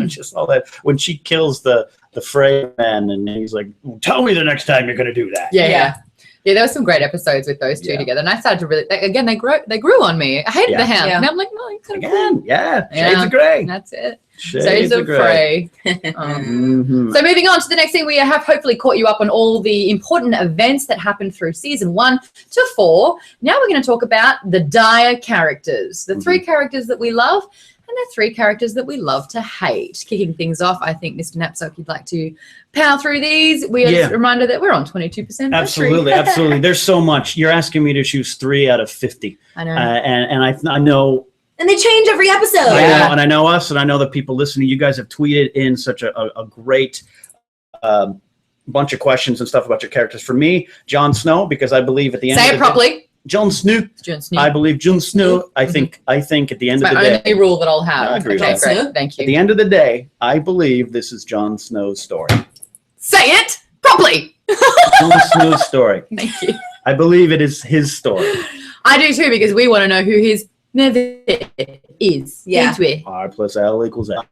Just all that. When she kills the Frey man, and he's like, tell me the next time you're going to do that. Yeah, there were some great episodes with those two together, and I started to really. They grew on me. I hated the Hound, and I'm like, no. kind of Again, cool. yeah. Yeah. Shades of Grey. That's it. Shades of Grey. Mhm. So moving on to the next thing, we have hopefully caught you up on all the important events that happened through season 1 to 4. Now we're going to talk about the dire characters, the 3 characters that we love and the 3 characters that we love to hate. Kicking things off, I think, Mr. Napzok, you'd like to power through these. We are just a reminder that we're on 22%. Absolutely, absolutely. There's so much. You're asking me to choose 3 out of 50. I know. And I know. And they change every episode. I know, and I know us, and I know the people listening. You guys have tweeted in such a great bunch of questions and stuff about your characters. For me, Jon Snow, because I believe at the end. Say it properly. Jon Snow. Jon Snow. I believe Jon Snow. I think at the end of the day. That's my only rule that I'll have. I agree with Okay, that. great. Thank you. At the end of the day, I believe this is Jon Snow's story. Say it properly. Jon Snow's story. Thank you. I believe it is his story. I do too, because we want to know who his mother is. Yeah. Don't we? R plus L equals L.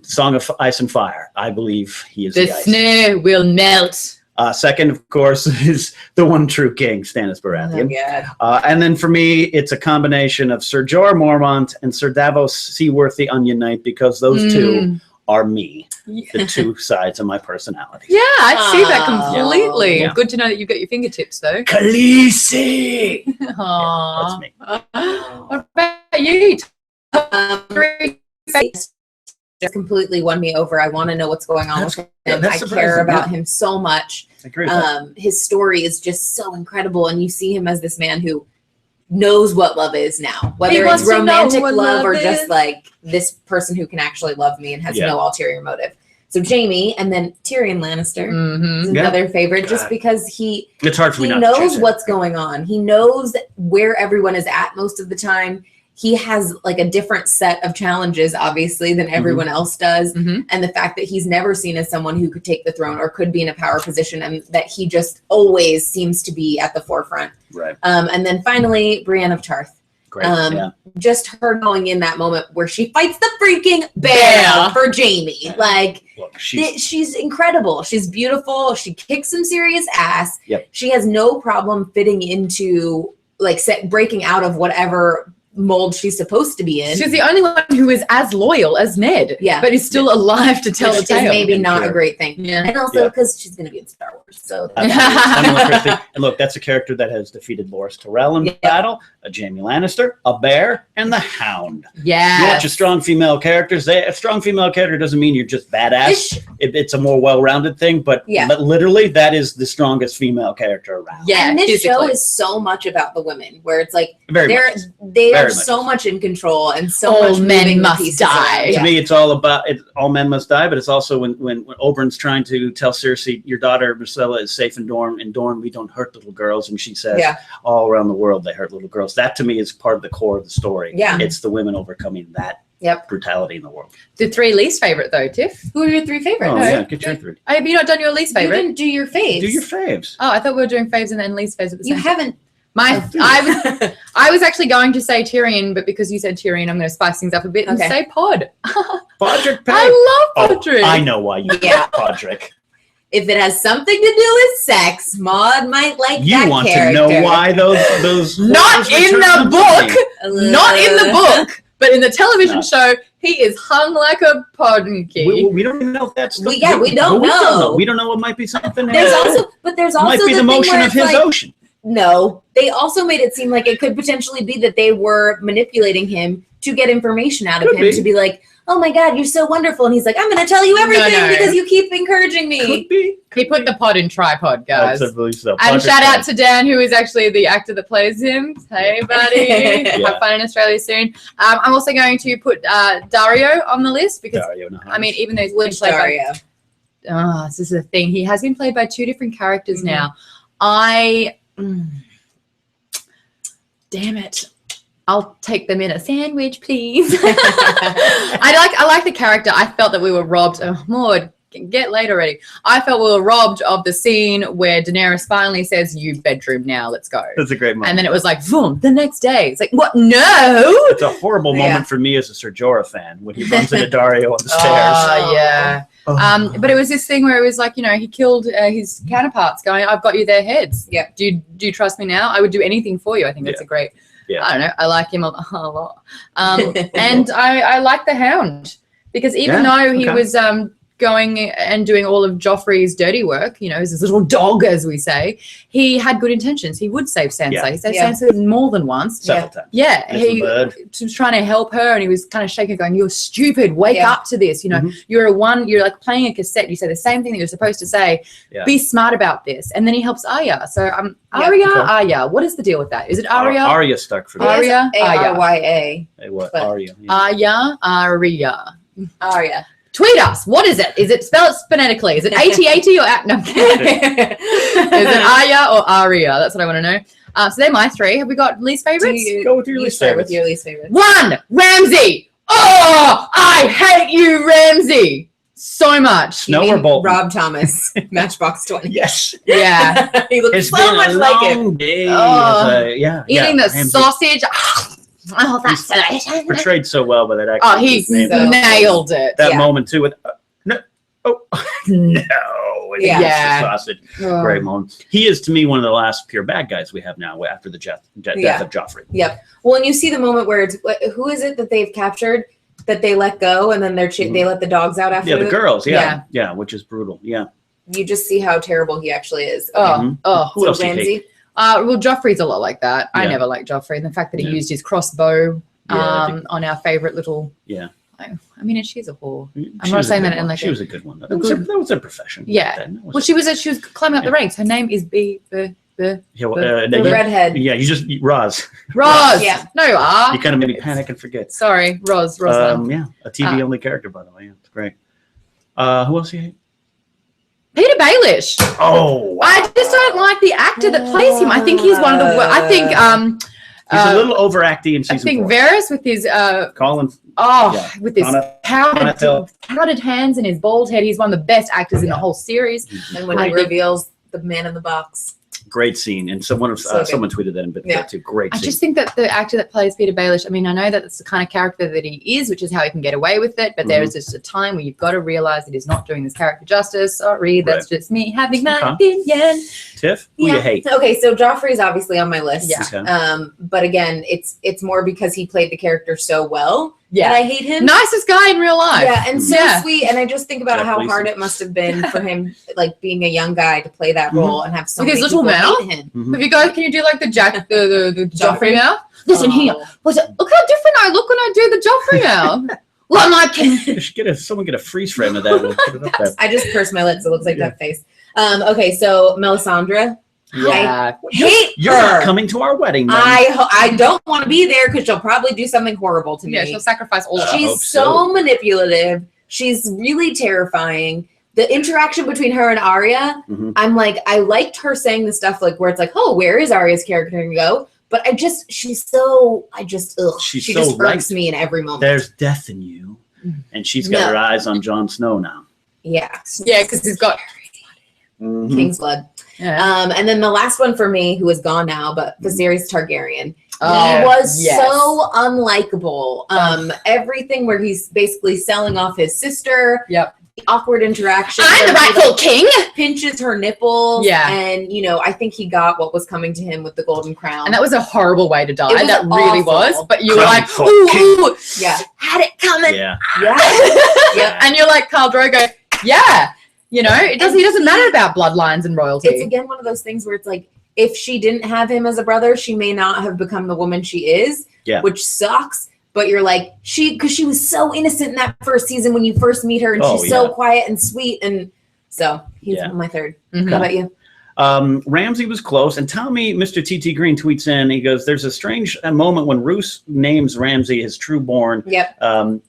Song of Ice and Fire. I believe he is The the ice. snow will melt. Second, of course, is the one true king, Stannis Baratheon. God. And then for me, it's a combination of Sir Jorah Mormont and Sir Davos Seaworthy Onion Knight, because those two are me, the 2 sides of my personality. Yeah, I see that completely. Yeah. Good to know that you've got your fingertips, though. Khaleesi! Aww. That's me. What about you? Just completely won me over. I want to know what's going on with him. that's I care surprising, about him so much. I agree with that. His story is just so incredible, and you see him as this man who knows what love is now, whether wants it's to know romantic what love or love just is. like this person who can actually love me and has Yeah. no ulterior motive. So Jamie, and then Tyrion Lannister is Mm-hmm. Yeah. another favorite, just God. because he It's hard for me not to knows choose it. what's going on. He knows where everyone is at most of the time. He has like a different set of challenges, obviously, than everyone else does. Mhm. And the fact that he's never seen as someone who could take the throne or could be in a power position, and that he just always seems to be at the forefront. Right. And then finally, Brienne of Tarth. Great. Yeah. Just her going in that moment where she fights the freaking bear Bear. for Jamie. Like, Look, she's she's incredible. She's beautiful. She kicks some serious ass. Yep. She has no problem fitting into, like, breaking out of whatever mold she's supposed to be in. She's the only one who is as loyal as Ned. Yeah. But is still alive to tell which the is tale. maybe not Sure. a great thing. Yeah. And also Yeah. because she's going to be in Star Wars. So and look, that's a character that has defeated Loras Tyrell in battle, a Jaime Lannister, a bear, and the Hound. Yeah. You want your strong female characters. A strong female character doesn't mean you're just badass. It's a more well-rounded thing, but literally that is the strongest female character around. Yeah. And this show physically. is so much about the women, where it's like they Very are Very so much. much in control and so All much men moving the must pieces die. around. To me, it's all about all men must die, but it's also when Oberyn's trying to tell Cersei, your daughter Marcella is safe in Dorne. In Dorne, we don't hurt little girls, and she says, all around the world they hurt little girls. That to me is part of the core of the story. Yeah. It's the women overcoming that brutality in the world. The 3 least favorite, though, Tiff. Who are your 3 favorites? Oh yeah, get your 3. Have you not done your least You favorite? didn't do your faves. Do your faves. Oh, I thought we were doing faves and then least faves at the same You time. haven't. I was actually going to say Tyrion, but because you said Tyrion, I'm going to spice things up a bit and say Pod. Podrick Payne. I love Podrick. I know why you Yeah. Podrick. If it has something to do with sex, Maude might like You that want character. to know why those Not horrors in return the to book. Not in the book, but in the television No. show, he is hung like a podkey. We don't even know if that's we don't know. We don't know what might be something. There's else. also, but there's also might be the thing motion where of it's his like, ocean. No, they also made it seem like it could potentially be that they were manipulating him to get information out of Could him, be. to be like, oh my God, you're so wonderful. And he's like, I'm going to tell you everything No. because you keep encouraging me. Could be. He put the pod in tripod, guys. Absolutely so. And Podrick shout out Payne. to Dan, who is actually the actor that plays him. Hey, buddy. Yeah. Have fun in Australia soon. I'm also going to put Dario on the list because, Dario Naharis. I mean, even though he's been Which played Dario? by... this is the thing. He has been played by 2 different characters Mhm. now. Damn it. I'll take them in a sandwich, please. I like the character. I felt that we were robbed. Oh, Maude, get late already. I felt we were robbed of the scene where Daenerys finally says, "You bedroom now, let's go." That's a great moment. And then it was like, boom, the next day. It's like, what? No. It's a horrible Yeah. moment for me as a Ser Jorah fan when he runs into Dario on the stairs. Oh, yeah. Oh. But it was this thing where it was like, you know, he killed his counterparts going, I've got you their heads. Yeah. Do you trust me now? I would do anything for you. I think that's Yeah. a great Yeah. I don't know. I like him a lot. And I like the Hound because even though he was going and doing all of Joffrey's dirty work, his little dog, as we say, he had good intentions. He would save Sansa. Yeah. He saved Sansa more than once. Several times. Yeah, he was trying to help her, and he was kind of shaking, going, "You're stupid. Wake up to this. You're like playing a cassette. You say the same thing that you're supposed to say. Yeah. Be smart about this." And then he helps Arya. So Arya. What is the deal with that? Is it Arya? Arya stuck for that. Arya. Arya. Hey, what? But- Arya. Arya. Arya. Tweet us. What is it? Is it spelled phonetically? Is it 80 or no? I'm kidding. Is it Arya or Aria? That's what I want to know. So they're my three. Have we got least favorites? Go with your least favorites. With your least favorites. 1, Ramsay. Oh, I hate you, Ramsay, so much. Snow or Bolton? Rob Thomas, Matchbox 20. Yes. Yeah. He looks It's so been much a like long him. day. Eating the Ramsay sausage. Oh, that's delicious. portrayed so well by that actor. Oh, he His name- nailed it. that Yeah. moment too with no, no, and he Yeah. eats the Yeah. sausage. Oh. Great moment. He is to me one of the last pure bad guys we have now after the death of Joffrey. Yep. Well, and you see the moment where it's who is it that they've captured that they let go and then they let the dogs out after. Yeah, the girls. Yeah. Yeah, which is brutal. Yeah. You just see how terrible he actually is. Who else do you hate? Ramsay. Well, Joffrey's a lot like that. I Yeah. never liked Joffrey, and the fact that he used his crossbow on our favorite little. Yeah. I mean, she's a whore. She not was a saying good that in one. like she a- was a good one. a That was her profession. Yeah. Then. Well, she was climbing up the ranks. Her name is The you- redhead. Yeah, you just Roz. Roz. Yeah. No, you are. You kind of made me panic and forget. Sorry, Roz. Rosalind. Yeah, a TV only character, by the way. Yeah, it's great. Who else do you hate? Peter Baelish. Oh, wow. I just don't like the actor that plays him. I think he's one of the. I think. He's a little overacting in I season think 4. Varys with his Colin. with his powdered hands and his bald head. He's one of the best actors in the whole series. And when I he think- reveals the man in the box. Great scene, and someone So good. someone tweeted that in bit Yeah. too. Great I scene. just think that the actor that plays Peter Baelish, I mean, I know that it's the kind of character that he is, which is how he can get away with it, but there is just a time where you've got to realize that he's not doing this character justice. Sorry, that's just me having my opinion. Tiff, who you hate? Okay, so Joffrey's obviously on my list. Yeah. Okay. But again, it's more because he played the character so well Yeah. that I hate him. Nicest guy in real life. Yeah, and so Yeah. sweet. And I just think about Jack how Gleason. hard it must have been for him, like being a young guy to play that role and have so With many his little people mouth? hate him. Mhm. Have you guys, can you do like the the Joffrey mouth? Listen here. Oh. Look how different I look when I do the Joffrey mouth. Well, I'm like, You should someone get a freeze frame of that. And put it up there. I just pursed my lips. It looks like that face. Okay, so Melisandre. yeah. Hate You're her. not coming to our wedding. Then. I don't want to be there because she'll probably do something horrible to me. Yeah, she'll sacrifice all of I it. hope She's so. so manipulative. She's really terrifying. The interaction between her and Arya, Mhm. I'm like, I liked her saying the stuff like where it's like, oh, where is Arya's character going to go? But she She's she so just irks right. me in every moment. There's death in you, and she's got No. her eyes on Jon Snow now. Yeah. Yeah, because he's got. Mhm. King's blood. Yeah. And then the last one for me, who is gone now, but Viserys Targaryen. Oh, He was yes. so unlikable. Everything where he's basically selling off his sister. Yep. The awkward interaction. I'm the where he, rightful king. pinches her nipples. Yeah. And, I think he got what was coming to him with the golden crown. And that was a horrible way to die. It was That really awful. was. But you were Crown like, for ooh, king. ooh, Yeah. had it coming. Yeah. Yeah. Yep. And you're like, Khal Drogo, yeah. He doesn't matter about bloodlines and royalty. It's again one of those things where it's like, if she didn't have him as a brother, she may not have become the woman she is. Yeah. Which sucks. But you're like, because she was so innocent in that first season when you first meet her, and Oh, she's so quiet and sweet, and so he's my third. Mhm. How about you? Ramsay was close, and Tommy, Mr. TT Green tweets in. He goes, "There's a strange moment when Roose names Ramsay his true born." Yep. And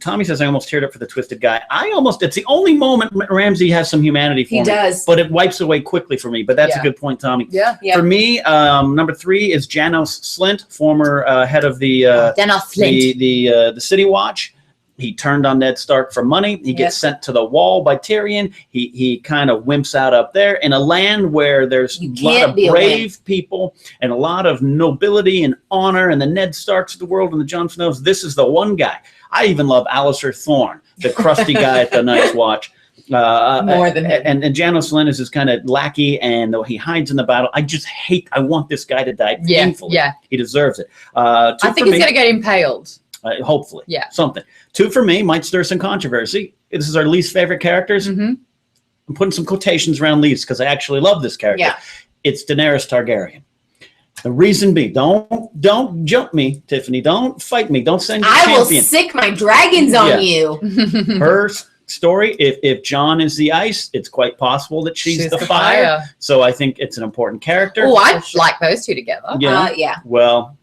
Tommy says, "I almost teared up for the twisted guy." It's the only moment Ramsay has some humanity for He me. does. But it wipes away quickly for me. But that's a Yeah. good point, Tommy. Yeah. Yep. For me, number 3 is Janos Slint, former head of the the City Watch. He turned on Ned Stark for money. He gets sent to the wall by Tyrion. He kind of wimps out up there in a land where there's You a lot can't of be a brave people and a lot of nobility and honor, and the Ned Starks of the world and the Jon Snows. This is the one guy. I even love Alistair Thorne, the crusty guy at the Night's Watch. More than him. And Janos Lennis is kind of lackey, and though he hides in the battle, I want this guy to die painfully. Yeah. He deserves it. I think he's going to get impaled. Hopefully. Yeah. Something. 2 for me, might stir some controversy. This is our least favorite characters. Mm-hmm. I'm putting some quotations around least because I actually love this character. Yeah. It's Daenerys Targaryen. The reason being, don't jump me, Tiffany. Don't fight me. Don't send your champion. I will sick my dragons on you. Her story, if Jon is the ice, it's quite possible that she's the fire. So I think it's an important character. Oh, I'd like those two together. Yeah. Well,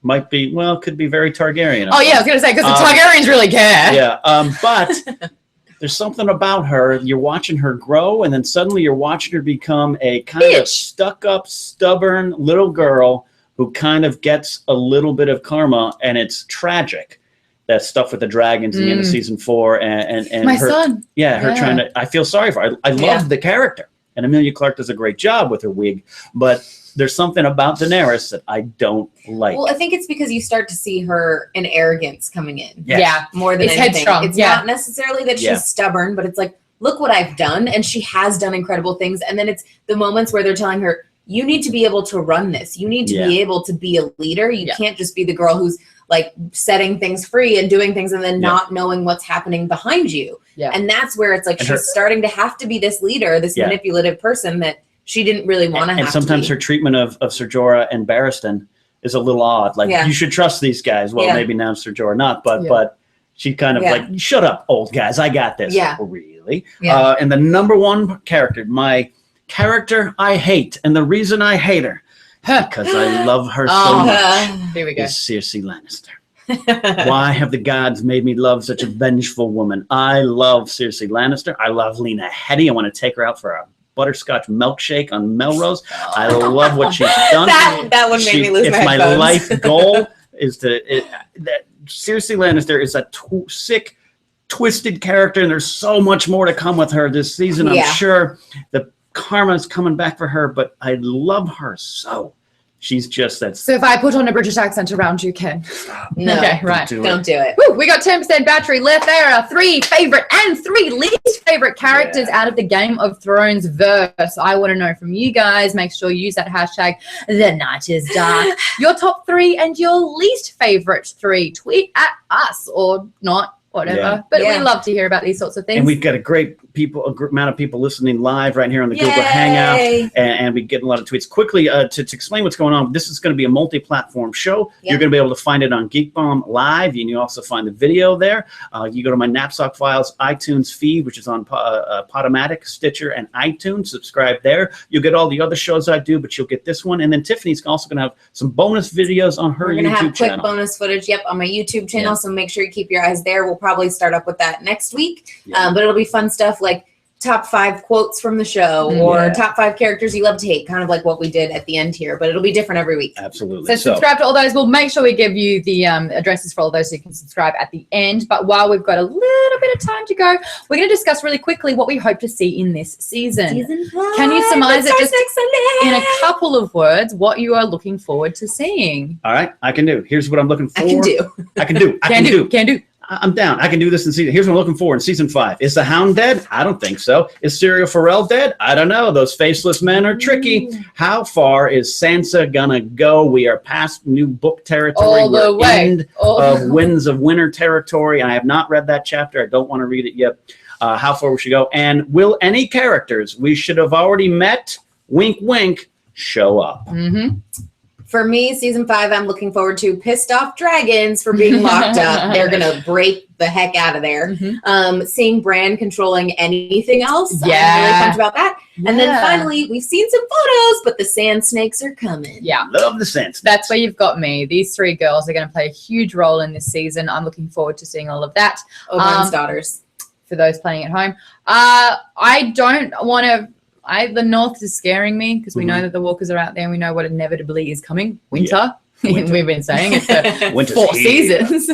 could be very Targaryen. Oh, yeah, I was going to say, because the Targaryens really care. Yeah, but there's something about her. You're watching her grow, and then suddenly you're watching her become a kind of stuck-up, stubborn little girl who kind of gets a little bit of karma, and it's tragic. That stuff with the dragons in the end of season 4, and my her, son. Yeah, her trying to. I feel sorry for her. I love the character, and Emilia Clarke does a great job with her wig, but there's something about Daenerys that I don't like. Well, I think it's because you start to see her in arrogance coming in. Yes. Yeah, more than anything. Headstrong. It's not necessarily that she's stubborn, but it's like, look what I've done, and she has done incredible things. And then it's the moments where they're telling her, you need to be able to run this. You need to be able to be a leader. You can't just be the girl who's like setting things free and doing things and then not knowing what's happening behind you. Yeah. And that's where it's like she's starting to have to be this leader, this manipulative person that she didn't really want to have. And sometimes her treatment of Ser Jorah and Barristan is a little odd. Like, you should trust these guys. Well, maybe now Ser Jorah not, but she kind of like, shut up, old guys. I got this. Yeah. Really? Yeah. And the number one character, my character I hate, and the reason I hate her, because I love her so much, here we go. is Cersei Lannister. Why have the gods made me love such a vengeful woman? I love Cersei Lannister. I love Lena Headey. I want to take her out for a butterscotch milkshake on Melrose. I love what she's done. that one made me lose my headphones. My life goal is Cersei Lannister is a sick, twisted character, and there's so much more to come with her this season. I'm sure the karma's coming back for her, but I love her so. She's just that. So if I put on a British accent around you, Ken. No. Okay, right. Don't do it. Woo, we got 10% battery left. There are 3 favorite and 3 least favorite characters out of the Game of Thrones verse. I want to know from you guys. Make sure you use that hashtag, The Night is Dark. Your top 3 and your least favorite 3. Tweet at us or not. Whatever, but we love to hear about these sorts of things. And we've got a great amount of people listening live right here on the Google Hangout, and we get a lot of tweets. Quickly, to explain what's going on, this is going to be a multi-platform show. You're going to be able to find it on Geek Bomb Live, and you also find the video there. You go to my Napzok Files iTunes feed, which is on Podomatic, Stitcher, and iTunes. Subscribe there. You'll get all the other shows I do, but you'll get this one. And then Tiffany's also going to have some bonus videos on her YouTube channel. We're going to have quick bonus footage, on my YouTube channel, so make sure you keep your eyes there. We'll probably start up with that next week, but it'll be fun stuff like top 5 quotes from the show or top 5 characters you love to hate, kind of like what we did at the end here, but it'll be different every week. Absolutely. So subscribe to all those. We'll make sure we give you the addresses for all those so you can subscribe at the end. But while we've got a little bit of time to go, we're going to discuss really quickly what we hope to see in this season. Season 5. Can you surmise it just in a couple of words what you are looking forward to seeing? All right, I can do. Here's what I'm looking for. I can do. Can do. I'm down. I can do this in season. Here's what I'm looking for in season 5. Is the Hound dead? I don't think so. Is Syrio Forel dead? I don't know. Those faceless men are tricky. How far is Sansa gonna go? We are past new book territory. All the way. End of Winds of Winter territory. I have not read that chapter. I don't want to read it yet. How far we should go? And will any characters we should have already met, wink, wink, show up? Mm-hmm. For me, season 5, I'm looking forward to pissed off dragons for being locked up. They're going to break the heck out of there. Seeing Bran controlling anything else. I'm really pumped about that. And then finally, we've seen some photos, but the sand snakes are coming. Yeah. Love the sand snakes. That's where you've got me. These 3 girls are going to play a huge role in this season. I'm looking forward to seeing all of that. Oberyn's daughters. For those playing at home. I don't want to... the North is scaring me because we know that the Walkers are out there and we know what inevitably is coming. Winter. We've been saying it for 4 seasons.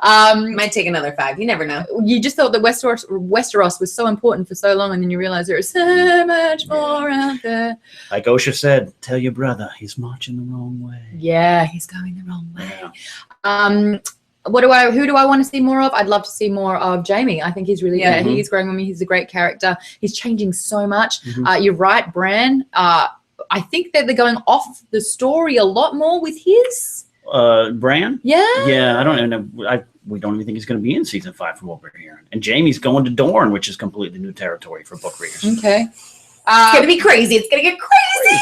Might take another 5. You never know. You just thought that Westeros was so important for so long, and then you realize there is so much more out there. Like Osha said, tell your brother he's marching the wrong way. Yeah, he's going the wrong way. Who do I want to see more of? I'd love to see more of Jamie. I think he's really good. He's growing on me. He's a great character. He's changing so much. You're right, Bran. I think that they're going off the story a lot more with his. Bran? Yeah, I don't even know. We don't even think he's going to be in season 5 from what we're hearing. And Jamie's going to Dorne, which is completely new territory for book readers. Okay. It's going to be crazy. It's going to get crazy.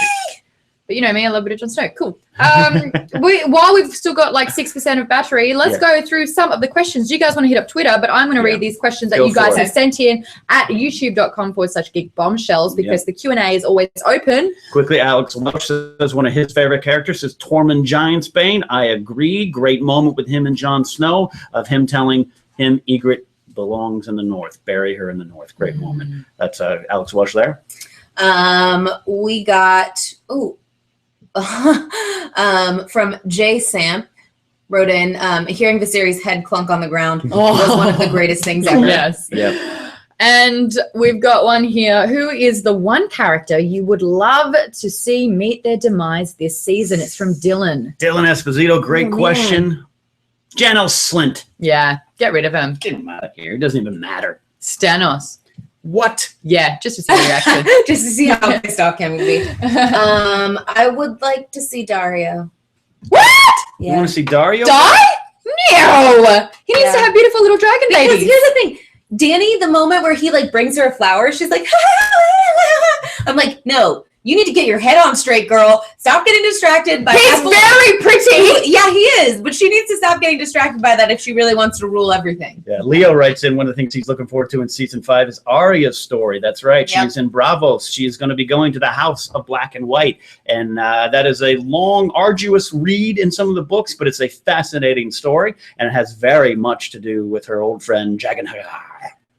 But you know me, I love a bit of Jon Snow. Cool. While we've still got like 6% of battery, let's go through some of the questions. You guys want to hit up Twitter, but I'm going to read these questions that you guys have sent in at youtube.com/Geek Bombshells because the Q&A is always open. Quickly, Alex Welch says one of his favorite characters is Tormund Giantsbane. I agree. Great moment with him and Jon Snow of him telling him Ygritte belongs in the north. Bury her in the north. Great moment. That's Alex Welch there. We got... from Jay Samp wrote in, hearing Viserys' head clunk on the ground was one of the greatest things ever. Yes. Yeah. And we've got one here. Who is the one character you would love to see meet their demise this season? It's from Dylan. Dylan Esposito, great question. Janos Slint. Yeah, get rid of him. Get him out of here. It doesn't even matter. Stanos. What? Yeah, just to see the reaction. Just to see how pissed off Ken would be. I would like to see Dario. What? You want to see Dario? Die? No! He needs to have beautiful little dragon babies. Here's the thing. Danny, the moment where he like brings her a flower, she's like, I'm like, no. You need to get your head on straight, girl. Stop getting distracted by He's very pretty. Yeah, he is. But she needs to stop getting distracted by that if she really wants to rule everything. Yeah, Leo writes in one of the things he's looking forward to in season 5 is Arya's story. That's right. She's in Bravos. She is going to be going to the House of Black and White. And that is a long, arduous read in some of the books, but it's a fascinating story. And it has very much to do with her old friend, Jagan Hagar.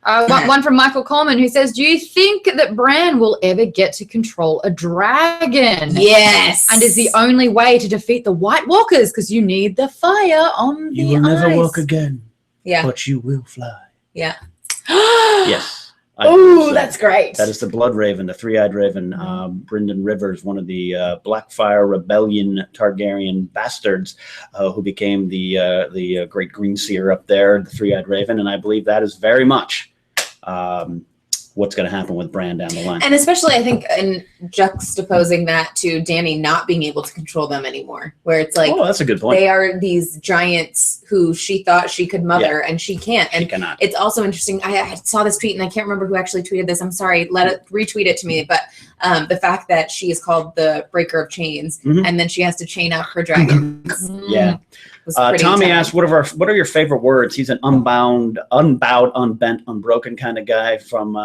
One from Michael Coleman who says, do you think that Bran will ever get to control a dragon? Yes. And is the only way to defeat the White Walkers because you need the fire on the You will never ice. walk again. Yeah. But you will fly. Yeah. Yes. Oh, that's great. That is the Blood Raven, the Three-Eyed Raven. Brynden Rivers, one of the Blackfire Rebellion Targaryen bastards who became the great Green Seer up there, the Three-Eyed Raven. And I believe that is very much what's going to happen with Bran down the line. And especially, I think, in juxtaposing that to Dany not being able to control them anymore, where it's like, oh, that's a good point. They are these giants who she thought she could mother, and she can't. And she cannot. It's also interesting. I saw this tweet, and I can't remember who actually tweeted this. I'm sorry. Retweet it to me. But the fact that she is called the Breaker of Chains, and then she has to chain up her dragons. Yeah. Tommy asked, what are your favorite words? He's an unbowed, unbent, unbroken kind of guy from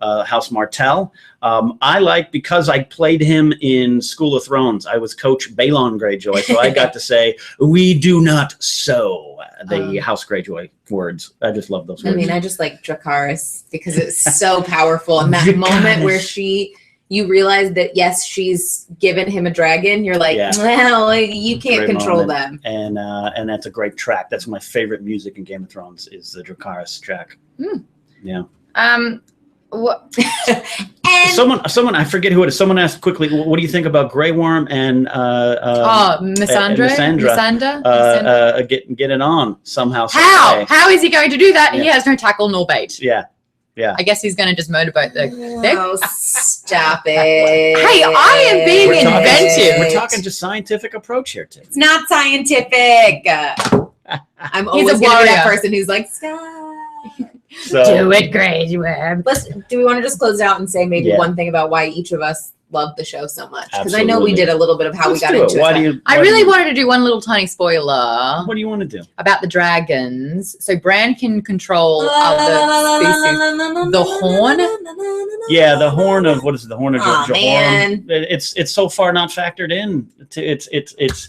House Martell. I like, because I played him in School of Thrones, I was Coach Balon Greyjoy, so I got to say, we do not sow the House Greyjoy words. I just love those words. I mean, I just like Dracarys because it's so powerful. And that moment where you realize that, yes, she's given him a dragon. You're like, well, you can't control them. And that's a great track. That's my favorite music in Game of Thrones is the Dracarys track. Yeah. What? And someone, I forget who it is. Someone asked quickly, what do you think about Grey Worm and Missandra getting on somehow? How is he going to do that? He has no tackle nor bait. Yeah. I guess he's going to just motorboat the Oh, stop it. Hey, I am being inventive. We're talking just scientific approach here, Tim. It's not scientific. I'm always going to be that person who's like, stop. So, do it, Grey Worm. Do we want to just close it out and say maybe one thing about why each of us love the show so much? Because I know we did a little bit of how we got into it. I really wanted to do one little tiny spoiler. What do you want to do? About the dragons. So Bran can control other species. The horn? Yeah, the horn of, what is it? The horn of Jehoram. Man. It's so far not factored in.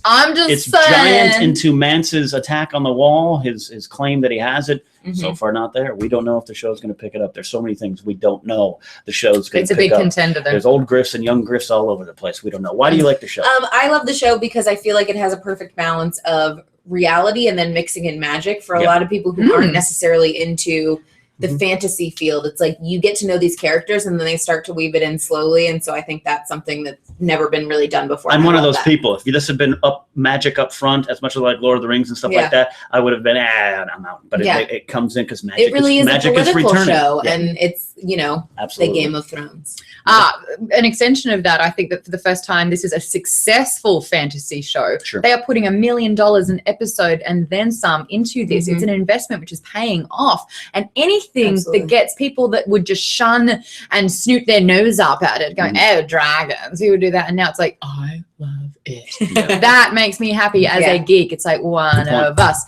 I'm just saying. Giant into Mance's attack on the wall, his claim that he has it. So far not there. We don't know if the show's going to pick it up. There's so many things we don't know the show's going to pick up. It's a big contender though. There's old Griffs and young Griffs all over the place. We don't know. Why do you like the show? I love the show because I feel like it has a perfect balance of reality and then mixing in magic for a lot of people who aren't necessarily into the fantasy field. It's like you get to know these characters and then they start to weave it in slowly. And so I think that's something that's never been really done before. I'm one of those people. If this had been magic up front, as much as like Lord of the Rings and stuff like that, I would have been, I'm out. But it comes in because magic. It really is a political show, yeah. and it's the Game of Thrones. An extension of that, I think that for the first time, this is a successful fantasy show. Sure. They are putting $1 million an episode and then some into this. It's an investment which is paying off, and anything that gets people that would just shun and snoot their nose up at it, going, "Oh, dragons, who would do that?" And now it's like, I love it. That makes me happy as a geek. It's like one of us.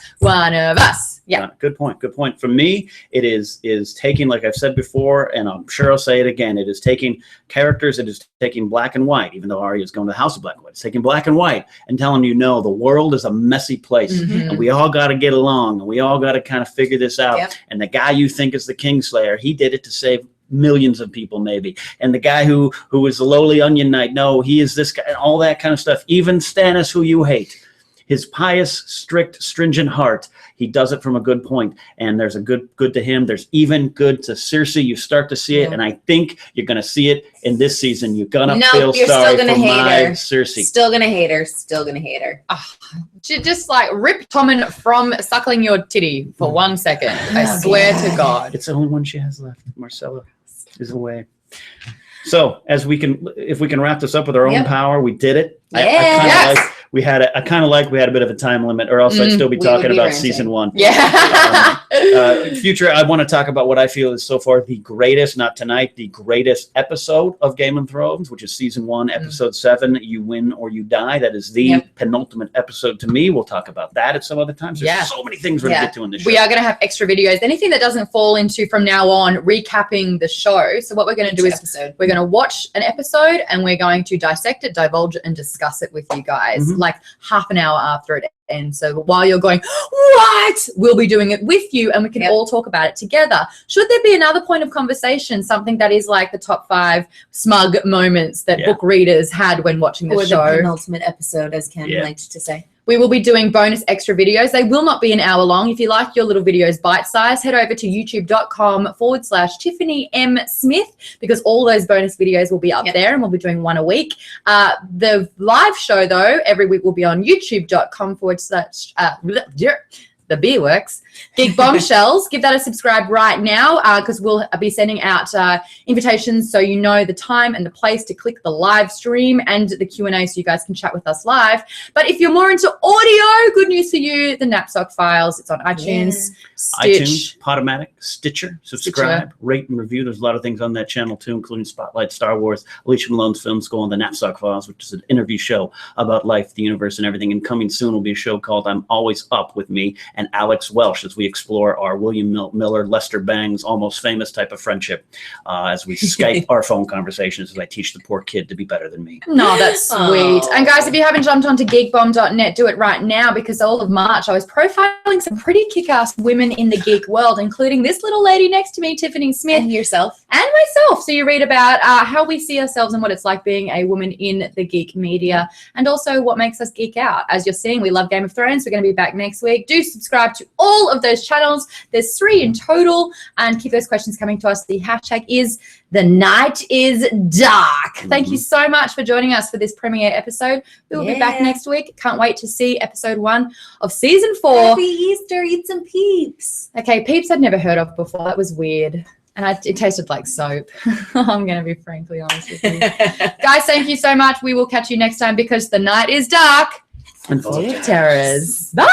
Yeah. Good point. For me, it is taking, like I've said before, and I'm sure I'll say it again, it is taking characters, it is taking black and white, even though Arya is going to the House of Black and White. It's taking black and white and telling you, no, the world is a messy place, and we all got to get along, and we all got to kind of figure this out. Yep. And the guy you think is the Kingslayer, he did it to save millions of people maybe, and the guy who is the lowly onion knight, no, he is this guy, and all that kind of stuff. Even Stannis, who you hate, his pious, strict, stringent heart, he does it from a good point, and there's a good to him. There's even good to Cersei. You start to see it, and I think you're going to see it in this season. You're going to feel sorry for my Cersei. Still going to hate her. Just like rip Tommen from suckling your titty for 1 second. I swear to God. It's the only one she has left. Marcella is away. So if we can wrap this up with our own power, we did it. I kind of like we had a bit of a time limit, or else I'd still be talking about season 1. Yeah. Future, I want to talk about what I feel is so far the greatest, not tonight, the greatest episode of Game of Thrones, which is season 1, episode 7, You Win or You Die. That is the penultimate episode to me. We'll talk about that at some other time. There's so many things we're going to get to in this show. We are going to have extra videos. Anything that doesn't fall into from now on recapping the show. So what we're going to do is we're going to watch an episode and we're going to dissect it, divulge it, and discuss it with you guys like half an hour after it ends. So while you're going, what? We'll be doing it with you and we can all talk about it together. Should there be another point of conversation, something that is like the top 5 smug moments that book readers had when watching the show? Or the penultimate episode, as Ken liked to say. We will be doing bonus extra videos. They will not be an hour long. If you like your little videos bite-sized, head over to youtube.com/Tiffany M. Smith, because all those bonus videos will be up there, and we'll be doing 1 a week. The live show, though, every week will be on youtube.com/ The Beer Works. Geek Bombshells. Give that a subscribe right now, because we'll be sending out invitations so you know the time and the place to click the live stream and the Q&A so you guys can chat with us live. But if you're more into audio, good news for you, the Napzok Files. It's on iTunes, Stitch. iTunes, Podomatic, Stitcher. Subscribe, rate, and review. There's a lot of things on that channel, too, including Spotlight, Star Wars, Alicia Malone's Film School, and the Napzok Files, which is an interview show about life, the universe, and everything. And coming soon will be a show called I'm Always Up with me and Alex Welsh, as we explore our William Miller, Lester Bangs, Almost Famous type of friendship, as we Skype our phone conversations as I teach the poor kid to be better than me. No, that's sweet. And guys, if you haven't jumped onto geekbomb.net, do it right now, because all of March I was profiling some pretty kick-ass women in the geek world, including this little lady next to me, Tiffany Smith. And yourself. And myself. So you read about how we see ourselves and what it's like being a woman in the geek media, and also what makes us geek out. As you're seeing, we love Game of Thrones. We're going to be back next week. Do subscribe to all of those channels. There's 3 in total, and keep those questions coming to us. The hashtag is The Night is Dark. Thank you so much for joining us for this premiere episode. We will be back next week. Can't wait to see episode 1 of season 4. Happy Easter. Eat some peeps. Okay, peeps I'd never heard of before. That was weird. And it tasted like soap. I'm going to be frankly honest with you. Guys, thank you so much. We will catch you next time, because the night is dark and full of terrors. Bye.